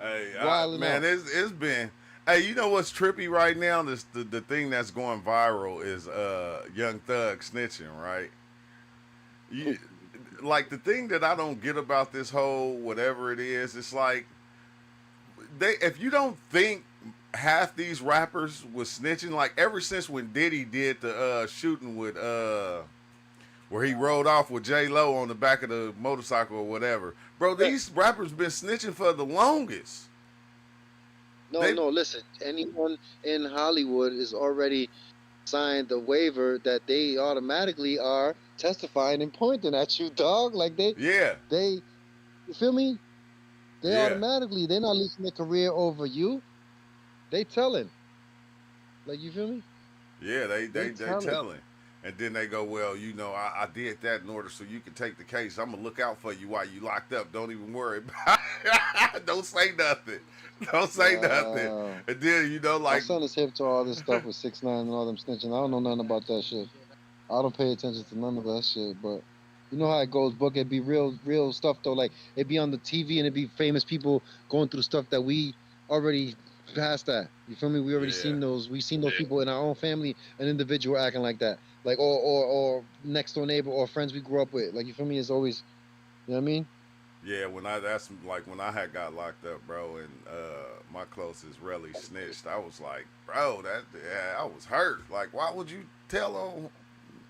Hey, Wilding man, out. it's been. Hey, you know what's trippy right now? The thing that's going viral is Young Thug snitching, right? You, like the thing that I don't get about this whole whatever it is, it's like if you don't think half these rappers was snitching, like ever since when Diddy did the shooting with where he rode off with J Lo on the back of the motorcycle or whatever, bro, these rappers been snitching for the longest. No, listen. Anyone in Hollywood is already signed the waiver that they automatically are testifying and pointing at you, dog. Like Yeah, you feel me? yeah, They're not losing their career over you. They telling. Like, you feel me? yeah, They they telling. telling. And then they go, well, you know, I did that in order so you can take the case. I'm gonna look out for you while you locked up. Don't even worry about it. Don't say nothing. Don't say nothing. Wow. And then you know, My like, son is hip to all this stuff with 6ix9ine and all them snitching. I don't know nothing about that shit. I don't pay attention to none of that shit, but you know how it goes, Book. It'd be real stuff though. Like, it'd be on the TV and it'd be famous people going through stuff that we already past that. You feel me? We already yeah, seen those. We seen those people in our own family, an individual acting like that. Like, or next door neighbor or friends we grew up with. Like, you feel me? It's always, you know what I mean? yeah. That's like when I had got locked up, bro, and my closest really snitched. I was like, bro, I was hurt. Like, why would you tell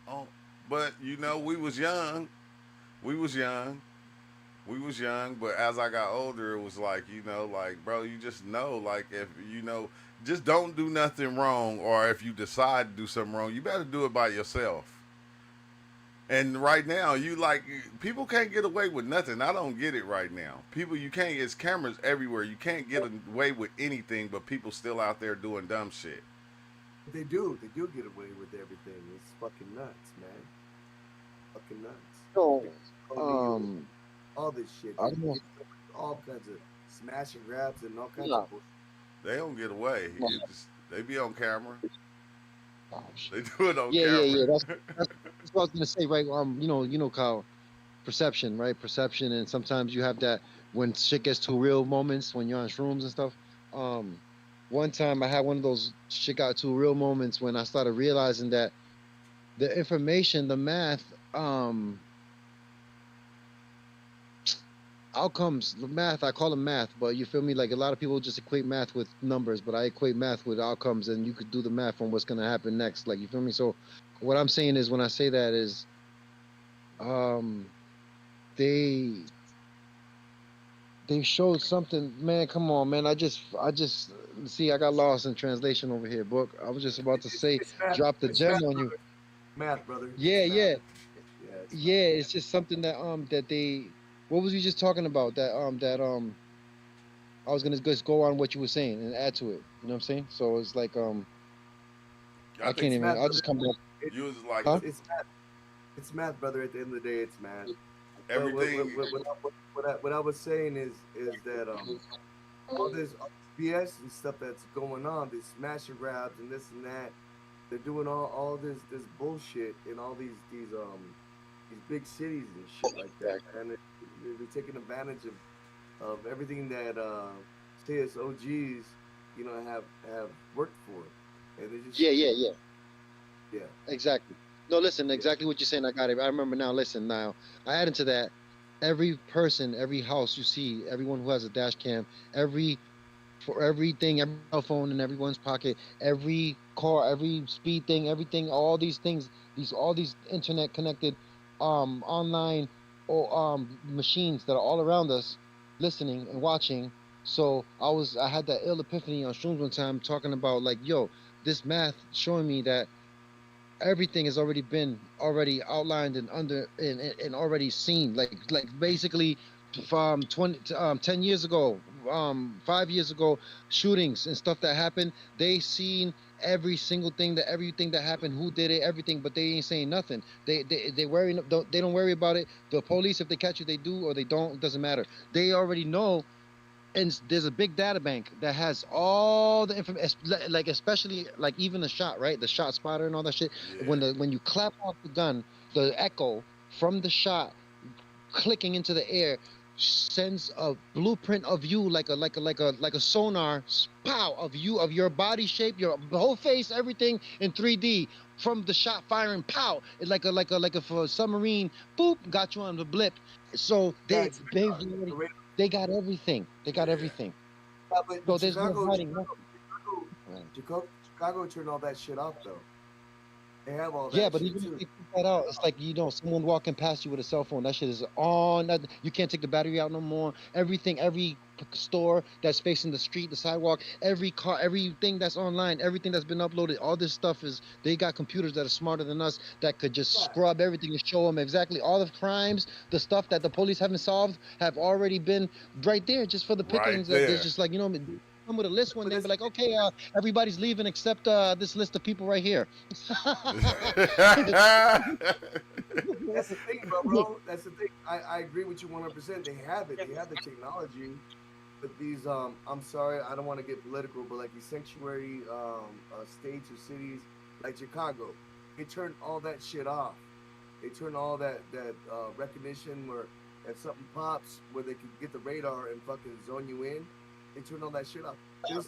on? But you know, we was young. We was young. We was young, but as I got older, it was like, you know, like, bro, you just know, like, if, you know, just don't do nothing wrong, or if you decide to do something wrong, you better do it by yourself. And right now, you like, people can't get away with nothing. I don't get it right now. People, you can't, it's cameras everywhere. You can't get away with anything, but people still out there doing dumb shit. They do get away with everything. It's fucking nuts, man. Fucking nuts. So, All this shit. I don't know. All kinds of smash and grabs and all kinds Yeah. of bullshit. They don't get away. No. They be on camera. Oh, shit. They do it on Yeah. camera. That's what I was gonna say, right? You know, Kyle, perception, right? Perception, and sometimes you have that when shit gets too real moments when you're on shrooms and stuff. one time I had one of those shit got too real moments when I started realizing that the information, the math, outcomes, the math, I call them math, but you feel me? Like a lot of people just equate math with numbers, but I equate math with outcomes, and you could do the math on what's gonna happen next. Like you feel me? So what I'm saying is when I say that is um they they showed something, man. Come on, man. I just see. I got lost in translation over here, book. I was just about to say, It's math. drop the It's gem math, on you. brother. Math, brother. Yeah, It's math. yeah, Yeah, it's math. yeah. It's just something that that they. What was you just talking about? That I was gonna just go on what you were saying and add to it. You know what I'm saying? So it's like I I think can't It's even. math, I'll brother. just come back. It, you was like Huh? it's math. It's math, brother. At the end of the day, it's math. But everything. what I was saying is that all this BS and stuff that's going on, these smash and grabs and this and that, they're doing all this bullshit in all these big cities and shit like that, and they're taking advantage of everything that CSOGs have worked for, and they just Yeah, yeah, yeah. yeah Exactly. No, listen, yeah exactly what you're saying. I got it. I remember now. Listen, now I add into that every person, every house you see, everyone who has a dash cam, every for everything, every cell phone in everyone's pocket, every car, every speed thing, everything, all these things, all these internet connected, online or machines that are all around us, listening and watching. So I had that ill epiphany on shrooms one time talking about like, yo, this math showing me that everything has already been already outlined and and already seen like basically from 10 years ago, 5 years ago, shootings and stuff that happened, they seen everything that happened, who did it, everything, but they ain't saying nothing. They worry, they don't worry about it. The police, if they catch you, they do, or they don't, it doesn't matter. They already know, and there's a big data bank that has all the information, like especially like even the shot, right? The shot spotter and all that shit. Yeah. When you clap off the gun, the echo from the shot clicking into the air sends a blueprint of you like a sonar, pow, of you, of your body shape, your whole face, everything in 3D from the shot firing, pow. It's like a for a submarine, boop, got you on the blip. So yeah. they got everything. They got Yeah. everything. But So there's no hiding nothing. Chicago turned all that shit off though. They have all Yeah, that but shit even if too. they took that out, it's like someone walking past you with a cell phone. That shit is on. You can't take the battery out no more. Everything, every store that's facing the street, the sidewalk, every car, everything that's online, everything that's been uploaded, all this stuff is. They got computers that are smarter than us that could just Yeah, scrub everything and show them exactly all the crimes, the stuff that the police haven't solved, have already been right there just for the Right pickings. That there's there. just like come with a list one but day and be that's like, okay, everybody's leaving except this list of people right here. that's the thing, bro. That's the thing. I agree with you 100%. They have it. They have the technology. But these I'm sorry, I don't want to get political, but like these sanctuary states or cities like Chicago, they turn all that shit off. They turn all that recognition where if something pops where they can get the radar and fucking zone you in, they turn all that shit off. There's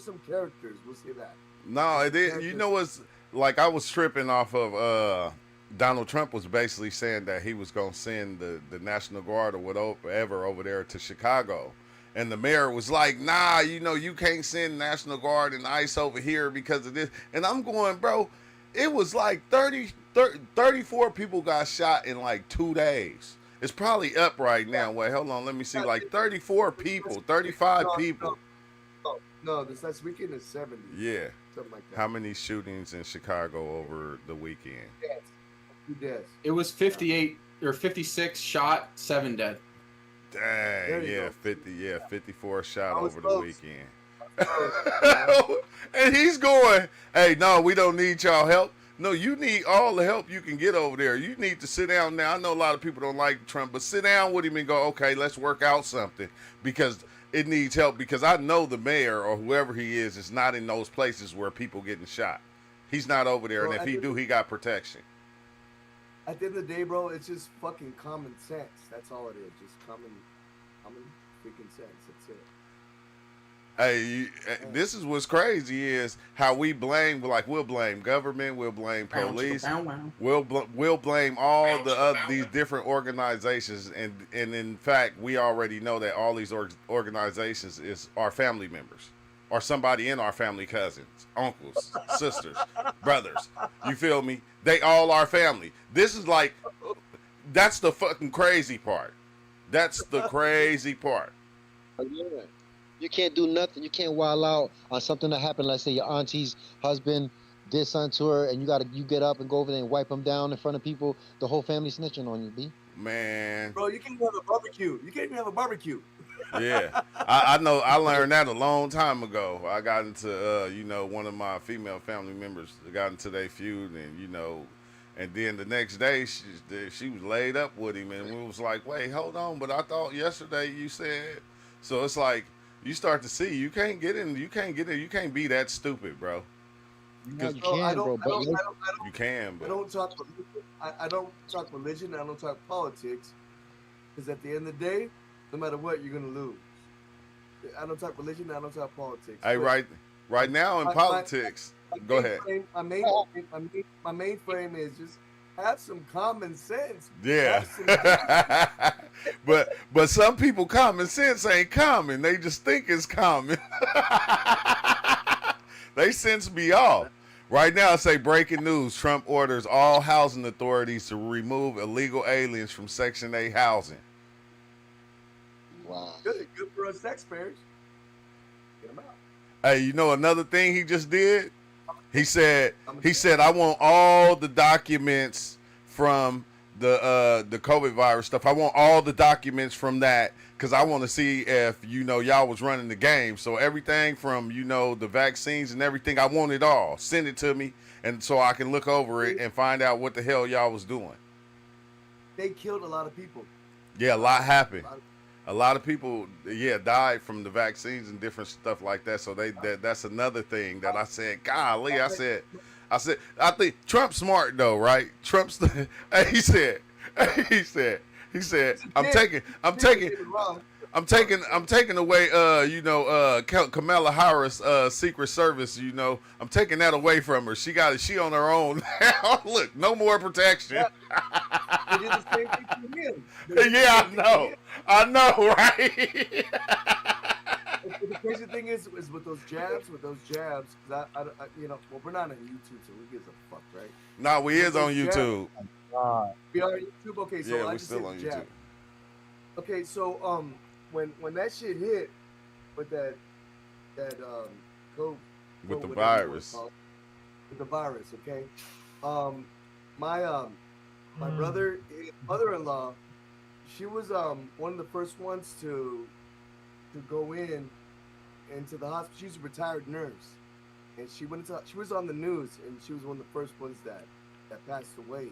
some characters, we'll say that. No, There's it some is, you characters. know what's like I was tripping off of Donald Trump was basically saying that he was gonna send the National Guard or whatever over there to Chicago. And the mayor was like, nah, you can't send National Guard and ICE over here because of this. And I'm going, bro, it was like 34 people got shot in like 2 days. It's probably up right Yeah, now. Wait, hold on, let me see. yeah, Like 34 this last people, weekend, 35 no, no, people. no, this last weekend is 70, Yeah. something like that. How many shootings in Chicago over the weekend? Yes, two deaths. It was 58 or 56 shot, 7 dead. There Dang, you yeah, go. 54 shot I was over the close. weekend. Close. And he's going, hey, no, we don't need y'all help. No, you need all the help you can get over there. You need to sit down now. I know a lot of people don't like Trump, but sit down with him and go, okay, let's work out something because it needs help. Because I know the mayor or whoever he is not in those places where people getting shot. He's not over there, and Bro, if he do, he got protection. at the end of the day, bro, it's just fucking common sense. That's all it is. Just common freaking sense. That's it. This is what's crazy is how we blame. Like we'll blame government, we'll blame police, we'll blame all the other these different organizations, and in fact, we already know that all these organizations is our family members, or somebody in our family, cousins, uncles, sisters, brothers. You feel me? They all are family. This is like, that's the fucking crazy part. That's the crazy part. Yeah. You can't do nothing. You can't wild out on something that happened. Let's say your auntie's husband did something to her, and you get up and go over there and wipe him down in front of people. The whole family snitching on you, B. Man, Bro, you can't even have a barbecue. You can't even have a barbecue. Yeah, I know. I learned that a long time ago. I got into, one of my female family members got into their feud, and and then the next day she was laid up with him, and we was like, wait, hold on, but I thought yesterday you said. So it's like you start to see you can't get in, you can't be that stupid, bro. No, you can, bro. But you can, but I don't talk religion. I don't talk religion. I don't talk politics, because at the end of the day, no matter what, you're gonna lose. I don't talk religion. I don't talk politics. Hey, right now in politics, go ahead. My main frame is just have some common sense. Yeah. but some people common sense ain't common. They just think it's common. They sense me off. Right now, I say breaking news. Trump orders all housing authorities to remove illegal aliens from Section 8 housing. Wow. Good for us taxpayers. Get them out. Hey, you know another thing he just did? He said I want all the documents from the COVID virus stuff. I want all the documents from that because I want to see if y'all was running the game. So everything from the vaccines and everything, I want it all. Send it to me, and so I can look over it and find out what the hell y'all was doing. They killed a lot of people. Yeah, a lot happened. A lot of people, died from the vaccines and different stuff like that. So that's another thing that I said, golly, I think Trump's smart though, right? He said, I'm taking away, Kamala Harris, Secret Service, I'm taking that away from her. She on her own now. Look, no more protection. They did the same thing to him. Yeah, I know, right? The crazy thing is with those jabs, because we're not on YouTube, so who gives a fuck, right? No, we is on YouTube. We are on YouTube. Okay, so yeah, I we just still on jab. YouTube. Okay, so when that shit hit with that with the virus, okay, my mother-in-law, she was one of the first ones to go into the hospital. She's a retired nurse, and she was on the news, and she was one of the first ones that passed away.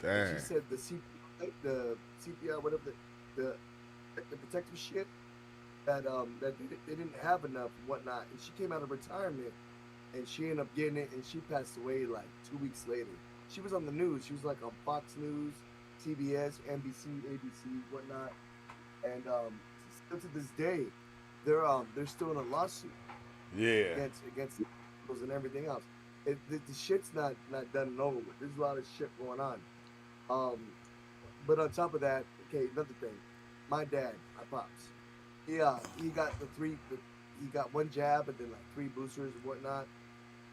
Damn. And she said the CPR, whatever the protective shit that they didn't have enough and whatnot, and she came out of retirement, and she ended up getting it, and she passed away like 2 weeks later. She was on the news. She was like on Fox News, CBS, NBC, ABC, whatnot, and still to this day, they're still in a lawsuit. Yeah. Against those and everything else. The shit's not done and over with. There's a lot of shit going on. But on top of that, okay, another thing. My dad, my pops, he got he got one jab and then like 3 boosters and whatnot.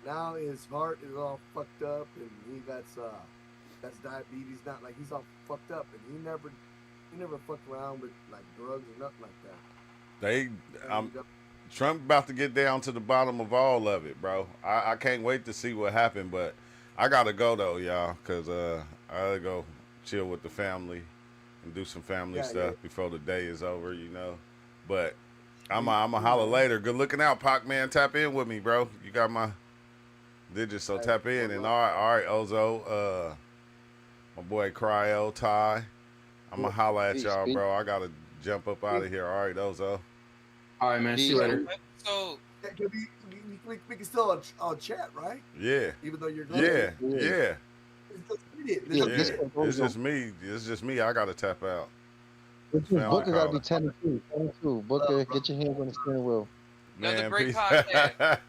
Now his heart is all fucked up, and he got that's diabetes. Not like he's all fucked up, and he never fucked around with like drugs or nothing like that. Trump about to get down to the bottom of all of it, bro. I can't wait to see what happened, but I gotta go though, y'all, cause I gotta go chill with the family and do some family stuff before the day is over, But I'ma holler later. Good looking out, Pac man. Tap in with me, bro. You got my digits, so tap in. And all right, Ozo, my boy Cryo, Ty. I'ma holler at y'all, bro. I gotta jump up out of here. All right, Ozo. All right, man. See you later. So we can still chat, right? Yeah. Even though you're gone. Yeah. It's just me. It's just me. I gotta tap out. Booker gotta be 10-2. Booker, get your hands on the steering wheel. Another Man, great peace. podcast.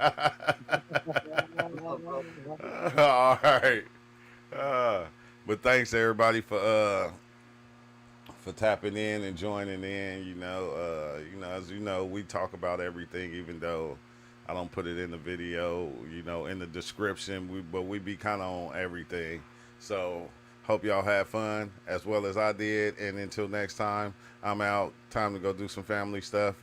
All right. But thanks everybody for tapping in and joining in. As you know, we talk about everything, even though I don't put it in the video. In the description. But we be kind of on everything. So hope y'all had fun as well as I did. And until next time, I'm out. Time to go do some family stuff.